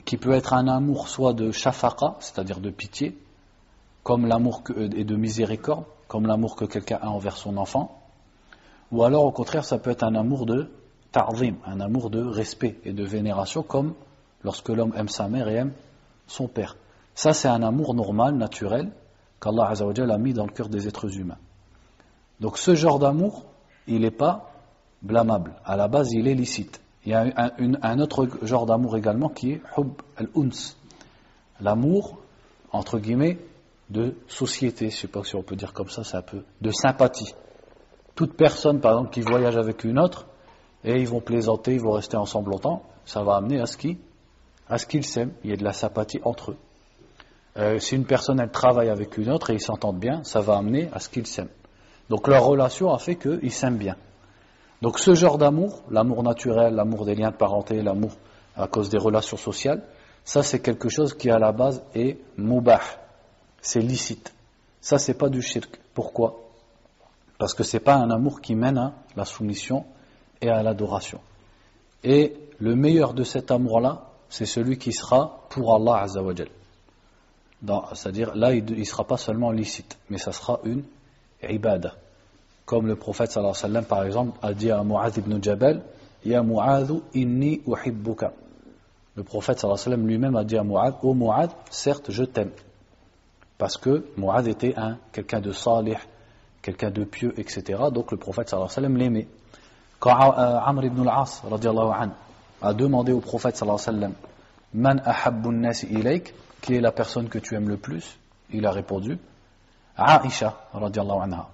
qui peut être un amour soit de shafaqa, c'est-à-dire de pitié, comme l'amour et de miséricorde, comme l'amour que quelqu'un a envers son enfant, ou alors au contraire, ça peut être un amour de ta'zim, un amour de respect et de vénération, comme lorsque l'homme aime sa mère et aime son père. Ça, c'est un amour normal, naturel, qu'Allah Azza wa Jalla a mis dans le cœur des êtres humains. Donc ce genre d'amour, il n'est pas blâmable. À la base, il est licite. Il y a un autre genre d'amour également qui est Hubb al-Uns. L'amour, entre guillemets, de société. Je ne sais pas si on peut dire comme ça, c'est un peu de sympathie. Toute personne, par exemple, qui voyage avec une autre, et ils vont plaisanter, ils vont rester ensemble longtemps, ça va amener à ce qu'ils s'aiment. Il y a de la sympathie entre eux. Si une personne, elle travaille avec une autre et ils s'entendent bien, ça va amener à ce qu'ils s'aiment. Donc leur relation a fait qu'ils s'aiment bien. Donc ce genre d'amour, l'amour naturel, l'amour des liens de parenté, l'amour à cause des relations sociales, ça c'est quelque chose qui à la base est mubah, c'est licite. Ça c'est pas du shirk. Pourquoi ? Parce que c'est pas un amour qui mène à la soumission et à l'adoration. Et le meilleur de cet amour-là, c'est celui qui sera pour Allah Azza wa Jal. C'est-à-dire là il ne sera pas seulement licite, mais ça sera une ibada. Comme le prophète sallallahu alayhi wa sallam par exemple a dit à Mu'adh ibn Jabal, Ya Mu'adh inni uhibbuka. Le prophète sallallahu alayhi wa sallam lui-même a dit à Mu'adh, ô Mu'adh, certes je t'aime. Parce que Mu'adh était quelqu'un de salih, quelqu'un de pieux, etc. Donc le prophète sallallahu alayhi wa sallam l'aimait. Quand Amr ibn al-As radiyallahu anhu a demandé au prophète sallallahu alayhi wa sallam, Man ahabbun nasi ilayk, qui est la personne que tu aimes le plus, il a répondu, Aïcha radiyallahu anha.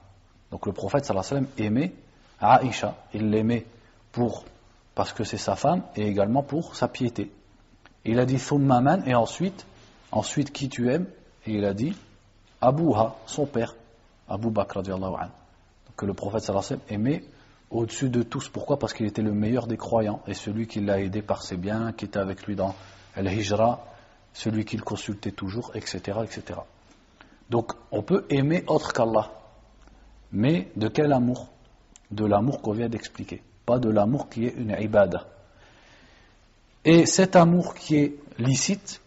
Donc le prophète sallallahu alayhi wa sallam aimait Aïcha, il l'aimait parce que c'est sa femme et également pour sa piété. Il a dit Thumma man, et ensuite qui tu aimes? Et il a dit Abouha, son père, Abu Bakr radiyallahu anhu. Donc le prophète sallallahu alayhi wa sallam aimait au-dessus de tous. Pourquoi? Parce qu'il était le meilleur des croyants et celui qui l'a aidé par ses biens, qui était avec lui dans Al-Hijra, celui qu'il consultait toujours, etc., etc. Donc on peut aimer autre qu'Allah. Mais de quel amour? De l'amour qu'on vient d'expliquer, pas de l'amour qui est une ibada. Et cet amour qui est licite,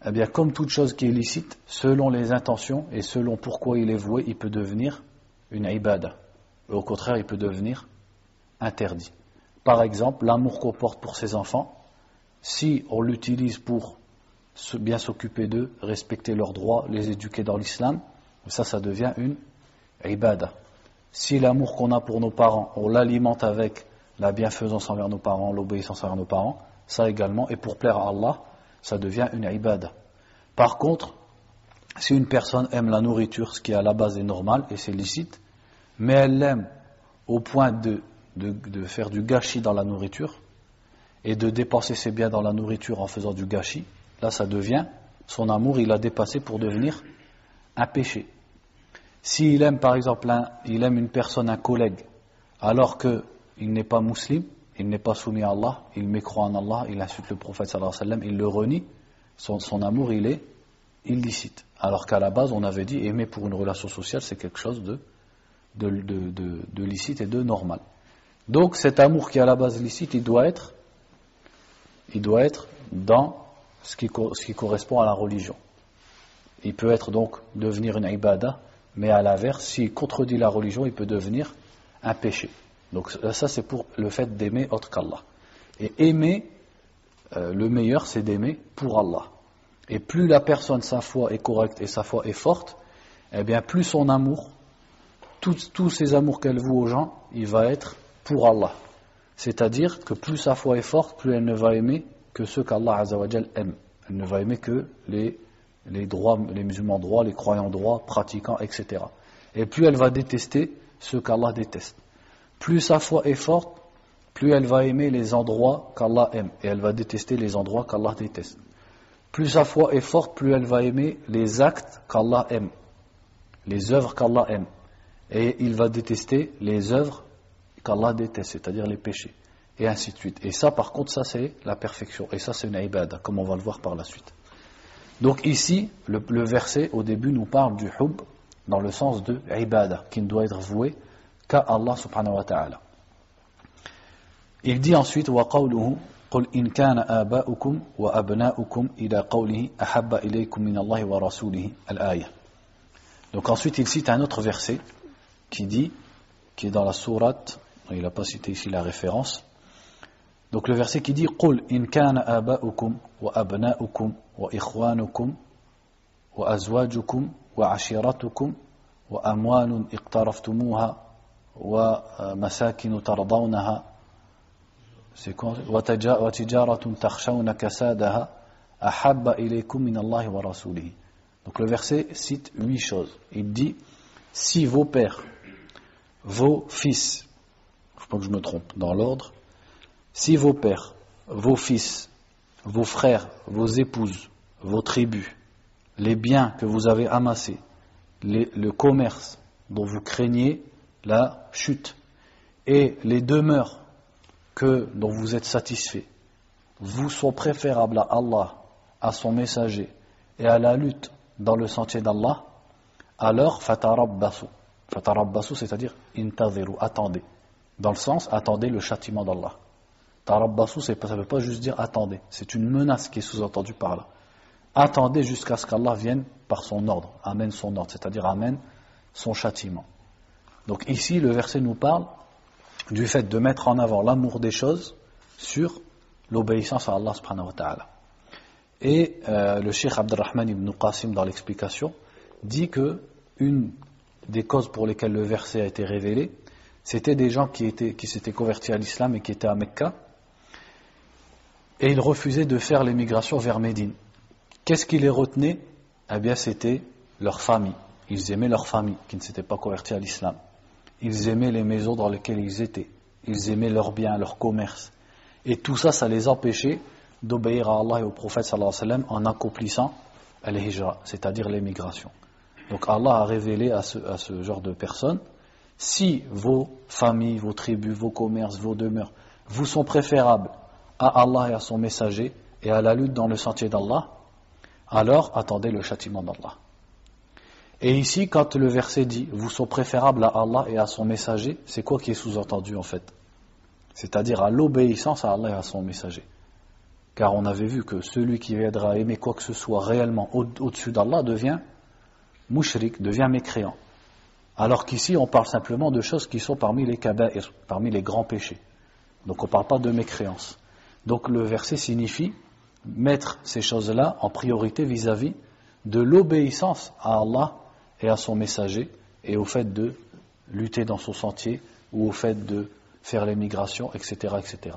eh bien comme toute chose qui est licite, selon les intentions et selon pourquoi il est voué, il peut devenir une ibada. Et au contraire, il peut devenir interdit. Par exemple, l'amour qu'on porte pour ses enfants, si on l'utilise pour bien s'occuper d'eux, respecter leurs droits, les éduquer dans l'islam, ça devient une ibada. Si l'amour qu'on a pour nos parents, on l'alimente avec la bienfaisance envers nos parents, l'obéissance envers nos parents, ça également, et pour plaire à Allah, ça devient une ibada. Par contre, si une personne aime la nourriture, ce qui à la base est normal et c'est licite, mais elle l'aime au point de faire du gâchis dans la nourriture et de dépenser ses biens dans la nourriture en faisant du gâchis, là ça devient, son amour il a dépassé pour devenir un péché. S'il aime par exemple il aime une personne, un collègue, alors qu'il n'est pas musulman, il n'est pas soumis à Allah, il mécroit en Allah, il insulte le prophète sallallahu alayhi wa sallam, il le renie, son amour il est illicite. Alors qu'à la base on avait dit aimer pour une relation sociale c'est quelque chose de licite et de normal. Donc cet amour qui est à la base licite, il doit être dans ce qui correspond à la religion. Il peut être donc devenir une ibada, mais à l'inverse, s'il contredit la religion, il peut devenir un péché. Donc ça c'est pour le fait d'aimer autre qu'Allah. Et aimer, le meilleur c'est d'aimer pour Allah. Et plus la personne, sa foi est correcte et sa foi est forte, eh bien plus son amour, tous ces amours qu'elle voue aux gens, il va être pour Allah. C'est-à-dire que plus sa foi est forte, plus elle ne va aimer que ceux qu'Allah Azza wa Jal aime. Elle ne va aimer que les musulmans droits, les croyants droits, pratiquants, etc. Et plus elle va détester ceux qu'Allah déteste. Plus sa foi est forte, plus elle va aimer les endroits qu'Allah aime. Et elle va détester les endroits qu'Allah déteste. Plus sa foi est forte, plus elle va aimer les actes qu'Allah aime, les œuvres qu'Allah aime. Et il va détester les œuvres qu'Allah déteste, c'est-à-dire les péchés. Et ainsi de suite. Et ça, par contre, ça c'est la perfection. Et ça c'est une ibada, comme on va le voir par la suite. Donc ici, le verset au début nous parle du hub dans le sens de ibada, qui ne doit être voué qu'à Allah subhanahu wa ta'ala. Il dit ensuite wa qawluhu qul in kana aba'ukum wa abna'ukum ila qawlihi ahabba ilaykum min Allah wa rasulihi al-ayah. Donc ensuite il cite un autre verset qui est dans la sourate, il n'a pas cité ici la référence. Donc le verset qui dit qul in kana aba'ukum wa abna'ukum wa ikhwanukum wa azwajukum وعشيرتكم وأموال اقترفتموها ومساكن ترضونها وتجارة تخشون كسادها أحب إليكم من الله ورسوله. Donc le verset cite 8 choses. Il dit, si vos pères, vos fils, il ne faut pas que je me trompe dans l'ordre, si vos pères, vos fils, vos frères, vos épouses, vos tribus, les biens que vous avez amassés, le commerce dont vous craignez la chute et les demeures dont vous êtes satisfaits vous sont préférables à Allah, à son messager et à la lutte dans le sentier d'Allah, alors fatarabbasu, c'est-à-dire intaziru, attendez, dans le sens attendez le châtiment d'Allah. Tarabbasu, ça ne veut pas juste dire attendez, c'est une menace qui est sous-entendue par là. Attendez jusqu'à ce qu'Allah vienne par son ordre, amène son ordre, c'est-à-dire amène son châtiment. Donc ici le verset nous parle du fait de mettre en avant l'amour des choses sur l'obéissance à Allah subhanahu wa ta'ala. Et le Cheikh Abdurrahman ibn Qasim dans l'explication dit que une des causes pour lesquelles le verset a été révélé, c'était des gens qui s'étaient convertis à l'islam et qui étaient à Mecca, et ils refusaient de faire l'émigration vers Médine. Qu'est-ce qui les retenait? Eh bien c'était leur famille. Ils aimaient leur famille qui ne s'était pas convertie à l'islam. Ils aimaient les maisons dans lesquelles ils étaient. Ils aimaient leurs biens, leur commerce. Et tout ça, ça les empêchait d'obéir à Allah et au prophète sallallahu alayhi wa sallam en accomplissant al-hijra, c'est-à-dire l'émigration. Donc Allah a révélé à ce genre de personnes, si vos familles, vos tribus, vos commerces, vos demeures vous sont préférables à Allah et à son messager et à la lutte dans le sentier d'Allah, alors attendez le châtiment d'Allah. Et ici, quand le verset dit vous sont préférables à Allah et à son messager, c'est quoi qui est sous-entendu en fait? C'est-à-dire à l'obéissance à Allah et à son messager. Car on avait vu que celui qui viendra à aimer quoi que ce soit réellement au-dessus d'Allah devient mushrik, devient mécréant. Alors qu'ici, on parle simplement de choses qui sont parmi les kaba'ir, parmi les grands péchés. Donc on ne parle pas de mécréance. Donc le verset signifie mettre ces choses-là en priorité vis-à-vis de l'obéissance à Allah et à son messager, et au fait de lutter dans son sentier, ou au fait de faire l'émigration, etc., etc.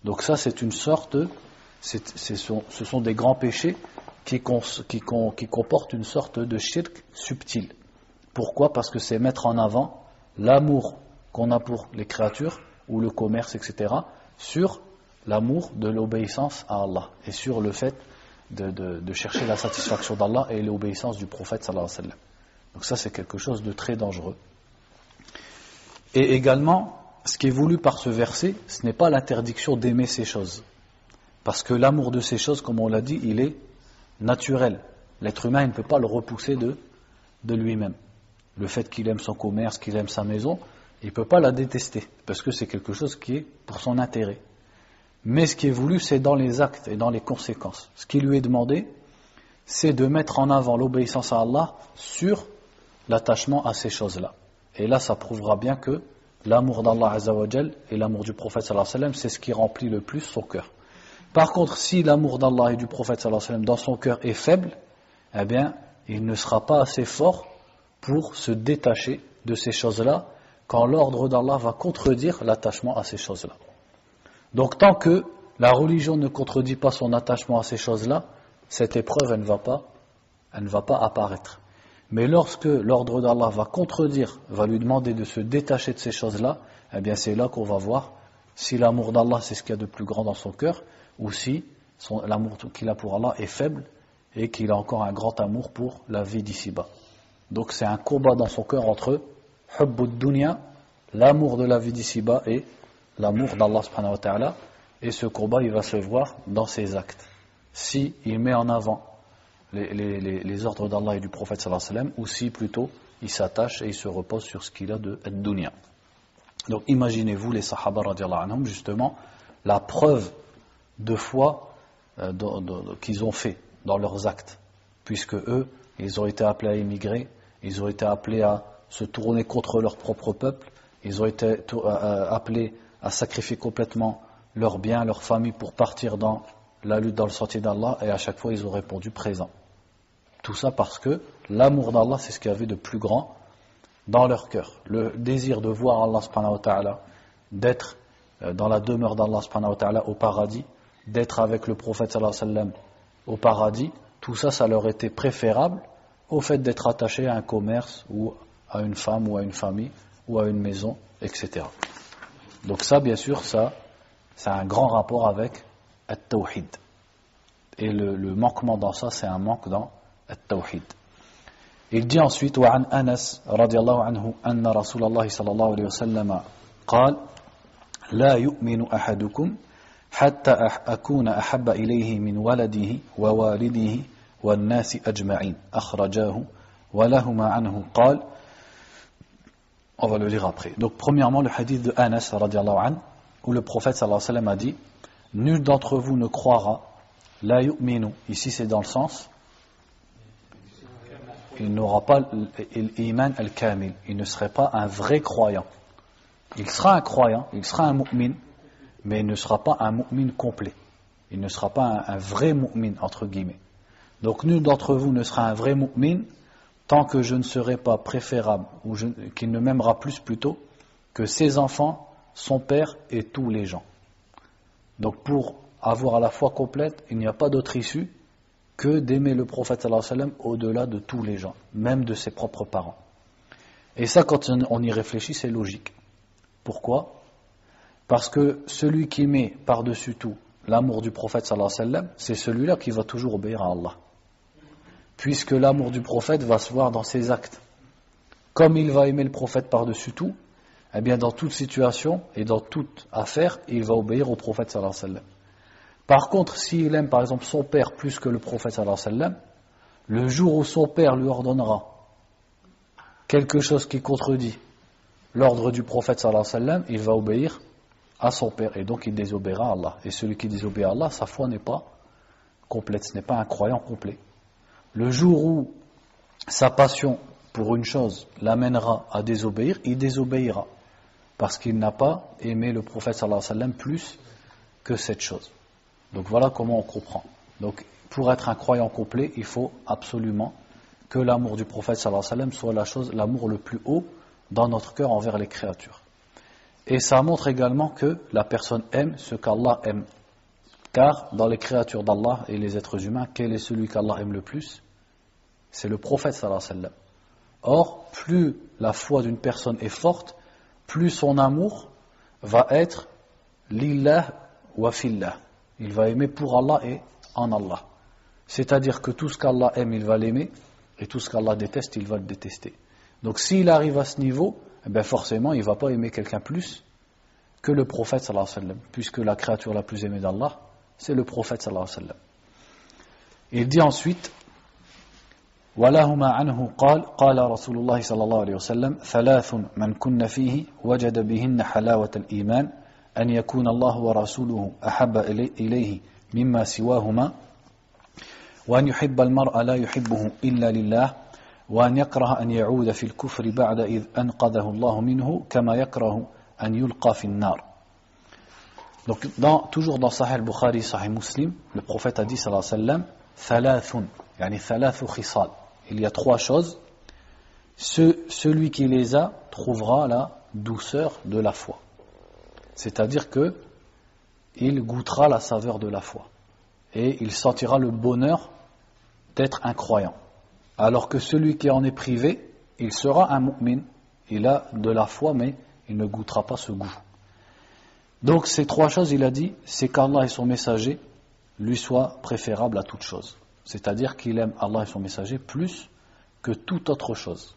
Donc ça, c'est une sorte, ce sont des grands péchés qui comportent une sorte de shirk subtil. Pourquoi? Parce que c'est mettre en avant l'amour qu'on a pour les créatures, ou le commerce, etc., sur l'amour de l'obéissance à Allah, et sur le fait de chercher la satisfaction d'Allah et l'obéissance du prophète sallallahu alayhi wa sallam. Donc ça, c'est quelque chose de très dangereux. Et également, ce qui est voulu par ce verset, ce n'est pas l'interdiction d'aimer ces choses. Parce que l'amour de ces choses, comme on l'a dit, il est naturel. L'être humain, il ne peut pas le repousser de lui-même. Le fait qu'il aime son commerce, qu'il aime sa maison, il ne peut pas la détester, parce que c'est quelque chose qui est pour son intérêt. Mais ce qui est voulu, c'est dans les actes et dans les conséquences. Ce qui lui est demandé, c'est de mettre en avant l'obéissance à Allah sur l'attachement à ces choses-là. Et là, ça prouvera bien que l'amour d'Allah Azza wa Jal et l'amour du prophète sallallahu alayhi wa sallam, c'est ce qui remplit le plus son cœur. Par contre, si l'amour d'Allah et du prophète sallallahu alayhi wa sallam dans son cœur est faible, eh bien, il ne sera pas assez fort pour se détacher de ces choses-là quand l'ordre d'Allah va contredire l'attachement à ces choses-là. Donc tant que la religion ne contredit pas son attachement à ces choses-là, cette épreuve, elle ne va pas apparaître. Mais lorsque l'ordre d'Allah va contredire, va lui demander de se détacher de ces choses-là, eh bien c'est là qu'on va voir si l'amour d'Allah c'est ce qu'il y a de plus grand dans son cœur, ou si l'amour qu'il a pour Allah est faible et qu'il a encore un grand amour pour la vie d'ici-bas. Donc c'est un combat dans son cœur entre hubbud dunya, l'amour de la vie d'ici-bas, et l'amour d'Allah subhanahu wa ta'ala, et ce combat il va se voir dans ses actes. Si il met en avant les ordres d'Allah et du prophète sallallahu alayhi wa sallam, ou si plutôt il s'attache et il se repose sur ce qu'il a de dunya. Donc imaginez-vous les sahaba radiallahu anhum, justement, la preuve de foi qu'ils ont fait dans leurs actes, puisque eux, ils ont été appelés à émigrer, ils ont été appelés à se tourner contre leur propre peuple, ils ont été appelés à sacrifier complètement leurs biens, leur famille pour partir dans la lutte dans le sentier d'Allah, et à chaque fois ils ont répondu présent. Tout ça parce que l'amour d'Allah, c'est ce qu'il y avait de plus grand dans leur cœur. Le désir de voir Allah subhanahu wa ta'ala, d'être dans la demeure d'Allah subhanahu wa ta'ala au paradis, d'être avec le prophète sallallahu alayhi wa sallam au paradis, tout ça, ça leur était préférable au fait d'être attaché à un commerce ou à une femme ou à une famille ou à une maison, etc. Donc ça, bien sûr, ça a un grand rapport avec at-tawhid. Et le manquement dans ça, c'est un manque dans at-tawhid. Il dit ensuite, وعن أنس رضي الله عنه أن رسول الله صلى الله عليه وسلم قال لا يؤمن أحدكم حتى أكون أحب إليه من ولده ووالده والناس أجمعين أخرجاه ولهما عنه قال. On va le lire après. Donc premièrement le hadith de Anas radiallahu anhu, où le prophète sallallahu alayhi wa sallam a dit, nul d'entre vous ne croira, la yu'minu, ici c'est dans le sens, il n'aura pas l'iman al-kamil, il ne serait pas un vrai croyant. Il sera un croyant, il sera un mu'min, mais il ne sera pas un mu'min complet. Il ne sera pas un vrai mu'min, entre guillemets. Donc nul d'entre vous ne sera un vrai mu'min tant que je ne serai pas préférable, ou qu'il ne m'aimera plus plutôt, que ses enfants, son père et tous les gens. Donc pour avoir la foi complète, il n'y a pas d'autre issue que d'aimer le prophète sallallahu alayhi wa sallam au-delà de tous les gens, même de ses propres parents. Et ça, quand on y réfléchit, c'est logique. Pourquoi ? Parce que celui qui met par-dessus tout l'amour du prophète sallallahu alayhi wa sallam, c'est celui-là qui va toujours obéir à Allah. Puisque l'amour du prophète va se voir dans ses actes. Comme il va aimer le prophète par-dessus tout, eh bien dans toute situation et dans toute affaire, il va obéir au prophète sallallahu alayhi wa sallam. Par contre, s'il aime par exemple son père plus que le prophète sallallahu alayhi wa sallam, le jour où son père lui ordonnera quelque chose qui contredit l'ordre du prophète sallallahu alayhi wa sallam, il va obéir à son père et donc il désobéira à Allah. Et celui qui désobéit à Allah, sa foi n'est pas complète, ce n'est pas un croyant complet. Le jour où sa passion pour une chose l'amènera à désobéir, il désobéira parce qu'il n'a pas aimé le prophète sallallahu alayhi wa sallam plus que cette chose. Donc voilà comment on comprend. Donc pour être un croyant complet, il faut absolument que l'amour du prophète sallallahu alayhi wa sallam soit l'amour le plus haut dans notre cœur envers les créatures. Et ça montre également que la personne aime ce qu'Allah aime. Car dans les créatures d'Allah et les êtres humains, quel est celui qu'Allah aime le plus ? C'est le prophète sallallahu alayhi wa sallam. Or, plus la foi d'une personne est forte, plus son amour va être lillah wa fillah. Il va aimer pour Allah et en Allah. C'est-à-dire que tout ce qu'Allah aime, il va l'aimer, et tout ce qu'Allah déteste, il va le détester. Donc s'il arrive à ce niveau, eh bien forcément, il ne va pas aimer quelqu'un plus que le prophète sallallahu alayhi wa sallam, puisque la créature la plus aimée d'Allah, c'est le prophète sallallahu alayhi wa sallam. Il dit ensuite, وَلَهُمَا عَنْهُ قَالَ قَالَ رَسُولُ اللَّهِ صلى الله عليه وسلم ثلاث من كن فيه وجد بهن حلاوة الإيمان أن يكون الله ورسوله أحب إليه مما سواهما وأن يحب المرء لا يحبه إلا لله وأن يكره أن يعود في الكفر بعد إذ أنقذه الله منه كما يكره أن يلقى في النار. Donc toujours dans Sahih al-Bukhari, Sahih Muslim, le prophète a dit sallallahu alayhi wa sallam thalathun, yani thalathu khisal. Il y a trois choses. Celui qui les a trouvera la douceur de la foi. C'est-à-dire que il goûtera la saveur de la foi et il sentira le bonheur d'être un croyant. Alors que celui qui en est privé, il sera un mu'min, il a de la foi mais il ne goûtera pas ce goût. Donc ces trois choses, il a dit, c'est qu'Allah et son messager lui soient préférables à toute chose. C'est-à-dire qu'il aime Allah et son messager plus que toute autre chose.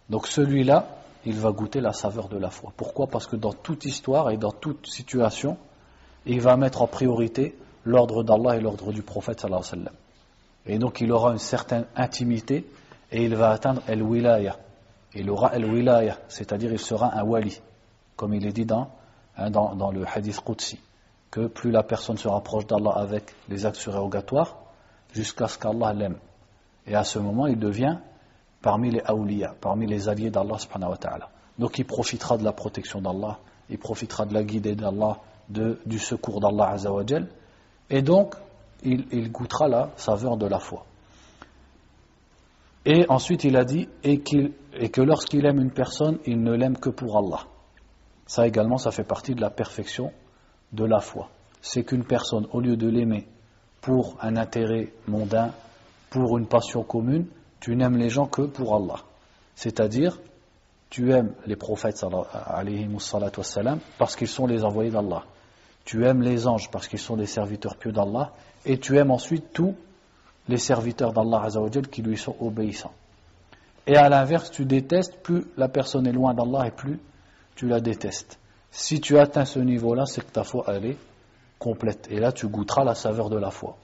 Donc celui-là, il va goûter la saveur de la foi. Pourquoi ? Parce que dans toute histoire et dans toute situation, il va mettre en priorité l'ordre d'Allah et l'ordre du prophète sallallahu alayhi wa sallam. Et donc il aura une certaine intimité et il va atteindre al-wilaya. Il aura al-wilaya, c'est-à-dire il sera un wali, comme il est dit dans le hadith Qudsi, que plus la personne se rapproche d'Allah avec les actes surérogatoires, jusqu'à ce qu'Allah l'aime. Et à ce moment, il devient parmi les awliya, parmi les alliés d'Allah subhanahu wa ta'ala. Donc il profitera de la protection d'Allah, il profitera de la guidée d'Allah, du secours d'Allah azza wa jal, et donc il goûtera la saveur de la foi. Et ensuite il a dit et que lorsqu'il aime une personne, il ne l'aime que pour Allah. Ça également, ça fait partie de la perfection de la foi. C'est qu'une personne, au lieu de l'aimer pour un intérêt mondain, pour une passion commune, tu n'aimes les gens que pour Allah. C'est-à-dire, tu aimes les prophètes parce qu'ils sont les envoyés d'Allah. Tu aimes les anges parce qu'ils sont des serviteurs pieux d'Allah. Et tu aimes ensuite tous les serviteurs d'Allah Azzawajal qui lui sont obéissants. Et à l'inverse, tu détestes, plus la personne est loin d'Allah et plus tu la détestes. Si tu atteins ce niveau-là, c'est que ta foi elle est complète. Et là, tu goûteras la saveur de la foi.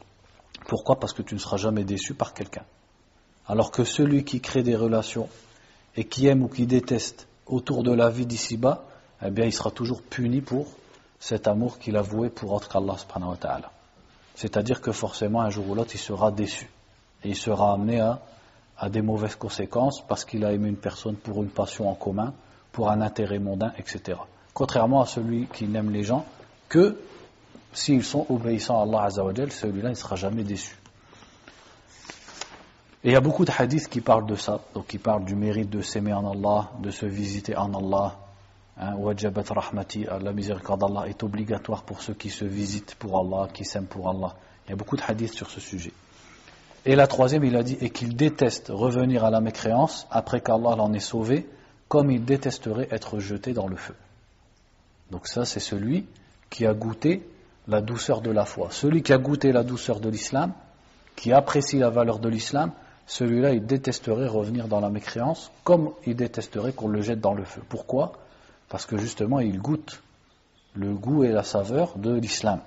Pourquoi ? Parce que tu ne seras jamais déçu par quelqu'un. Alors que celui qui crée des relations et qui aime ou qui déteste autour de la vie d'ici-bas, eh bien, il sera toujours puni pour cet amour qu'il a voué pour autre qu'Allah subhanahu wa ta'ala. C'est-à-dire que forcément, un jour ou l'autre, il sera déçu. Et il sera amené à des mauvaises conséquences parce qu'il a aimé une personne pour une passion en commun, pour un intérêt mondain, etc. Contrairement à celui qui n'aime les gens que s'ils sont obéissants à Allah Azza wa Jal, celui-là, il ne sera jamais déçu. Et il y a beaucoup de hadiths qui parlent de ça, donc qui parlent du mérite de s'aimer en Allah, de se visiter en Allah. Wajabat rahmati, la miséricorde d'Allah est obligatoire pour ceux qui se visitent pour Allah, qui s'aiment pour Allah. Il y a beaucoup de hadiths sur ce sujet. Et la troisième, il a dit, et qu'il déteste revenir à la mécréance après qu'Allah l'en ait sauvé, comme il détesterait être jeté dans le feu. Donc ça, c'est celui qui a goûté la douceur de la foi. Celui qui a goûté la douceur de l'islam, qui apprécie la valeur de l'islam, celui-là, il détesterait revenir dans la mécréance, comme il détesterait qu'on le jette dans le feu. Pourquoi ? Parce que justement, il goûte le goût et la saveur de l'islam.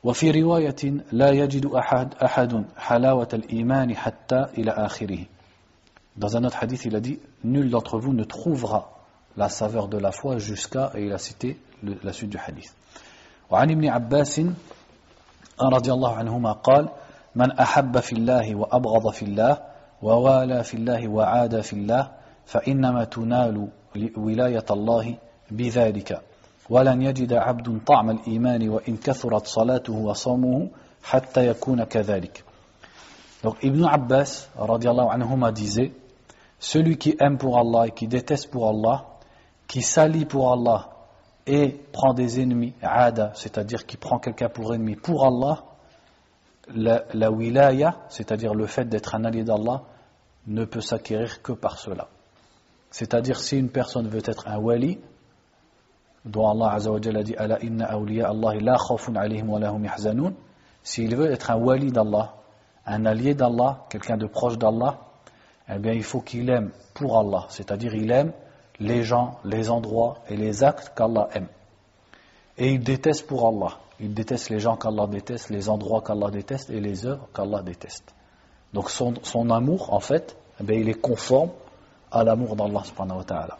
وفي رواية لا يجد أحد حلاوة الإيمان حتى إلى آخره. Dans un autre hadith, il a dit, nul d'entre vous ne trouvera la saveur de la foi jusqu'à, et il a cité la suite du hadith. وعن ابن عباس رضي الله عنهما قال من أحب في الله وأبغض في الله ووالى في الله وعاد في الله فإنما تنال ولاية الله بذلك ولن يجد عبد طعم الإيمان وإن كثرت صلاته وصومه حتى يكون كذلك. Donc Ibn Abbas radiallahu anhuma disait, celui qui aime pour Allah et qui déteste pour Allah, qui s'allie pour Allah et prend des ennemis, ada, c'est-à-dire qui prend quelqu'un pour ennemi pour Allah, la wilaya, c'est-à-dire le fait d'être un allié d'Allah, ne peut s'acquérir que par cela. C'est-à-dire si une personne veut être un wali, dont Allah Azza wa Jalla dit ala inna awliya Allah la khawfun alayhim wa lahum yahzanun, s'il veut être un wali d'Allah, un allié d'Allah, quelqu'un de proche d'Allah, eh bien il faut qu'il aime pour Allah, c'est-à-dire il aime les gens, les endroits et les actes qu'Allah aime. Et il déteste pour Allah. Il déteste les gens qu'Allah déteste, les endroits qu'Allah déteste et les œuvres qu'Allah déteste. Donc son amour, en fait, eh bien, il est conforme à l'amour d'Allah subhanahu wa ta'ala.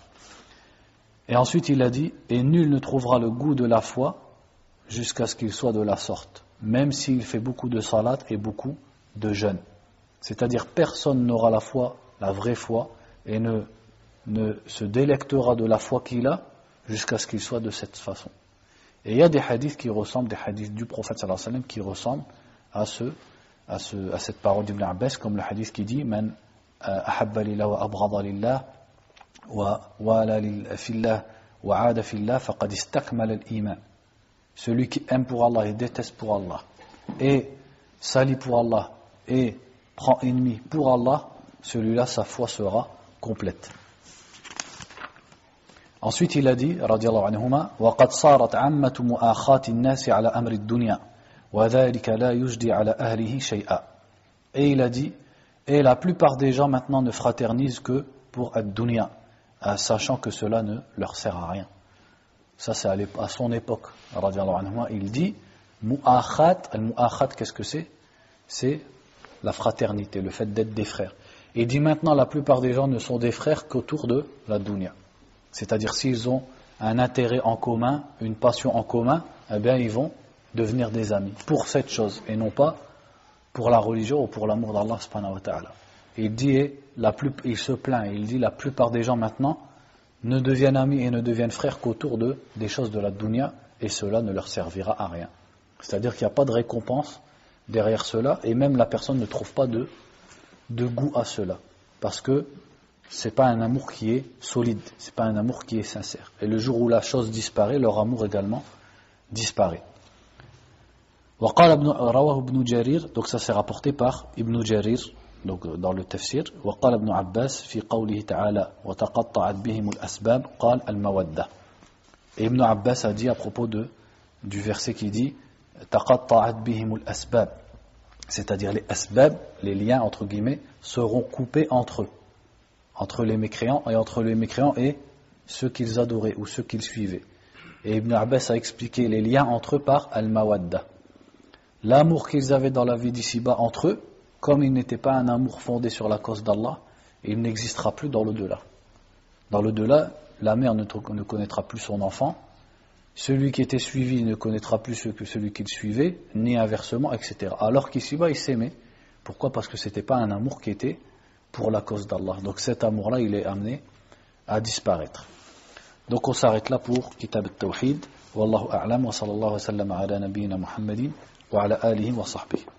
Et ensuite il a dit, et nul ne trouvera le goût de la foi jusqu'à ce qu'il soit de la sorte, même s'il fait beaucoup de salat et beaucoup de jeûne. C'est-à-dire personne n'aura la foi, la vraie foi, et ne se délectera de la foi qu'il a jusqu'à ce qu'il soit de cette façon. Et il y a des hadiths qui ressemblent, des hadiths du prophète sallallahu alayhi wa sallam qui ressemblent à cette parole d'Ibn Abbas, comme le hadith qui dit Man ahabba lillah wa abghada lillah wa wala fillah wa aada fillah faqad istakmala al-iman. Celui qui aime pour Allah et déteste pour Allah et s'allie pour Allah et prend ennemi pour Allah, celui-là sa foi sera complète. Ensuite il a dit radiyallahu anhuma وقد صارت عامة مؤاخاة الناس على أمر الدنيا وذلك لا يجدي على أهله شيئا. Et il a dit, et la plupart des gens maintenant ne fraternisent que pour ad-dunya, sachant que cela ne leur sert à rien. Ça c'est à son époque radiyallahu anhuma. Il dit mu'akhat, al-mu'akhat qu'est-ce que c'est? C'est la fraternité, le fait d'être des frères. Il dit maintenant la plupart des gens ne sont des frères qu'autour de la dunya. C'est-à-dire s'ils ont un intérêt en commun, une passion en commun, eh bien ils vont devenir des amis pour cette chose et non pas pour la religion ou pour l'amour d'Allah subhanahu wa ta'ala. Il dit, il se plaint, il dit la plupart des gens maintenant ne deviennent amis et ne deviennent frères qu'autour des choses de la dunya et cela ne leur servira à rien. C'est-à-dire qu'il n'y a pas de récompense derrière cela et même la personne ne trouve pas de de goût à cela. Parce que c'est pas un amour qui est solide, c'est pas un amour qui est sincère. Et le jour où la chose disparaît, leur amour également disparaît. وقال رواه ابن جرير, donc ça c'est rapporté par Ibn Jarir, donc dans le tafsir. وقال ابن عباس في قوله تعالى وتقطعت بهم الأسباب قال المودة. Et Ibn Abbas a dit à propos du verset qui dit تقطعت بهم الأسباب, c'est-à-dire les asbab, les liens entre guillemets, seront coupés entre eux, entre les mécréants et ceux qu'ils adoraient ou ceux qu'ils suivaient. Et Ibn Abbas a expliqué les liens entre eux par al-mawadda. L'amour qu'ils avaient dans la vie d'ici-bas entre eux, comme il n'était pas un amour fondé sur la cause d'Allah, il n'existera plus dans l'au-delà. Dans l'au-delà, la mère ne connaîtra plus son enfant, celui qui était suivi ne connaîtra plus celui qu'il suivait, ni inversement, etc. Alors qu'ici-bas, ils s'aimaient. Pourquoi ? Parce que ce n'était pas un amour qui était pour la cause d'Allah. Donc cet amour-là, il est amené à disparaître. Donc on s'arrête là pour Kitab al-Tawhid. Wallahu a'lam wa sallallahu wa sallam ala nabiyyina Muhammadin wa ala alihi wa sahbihi.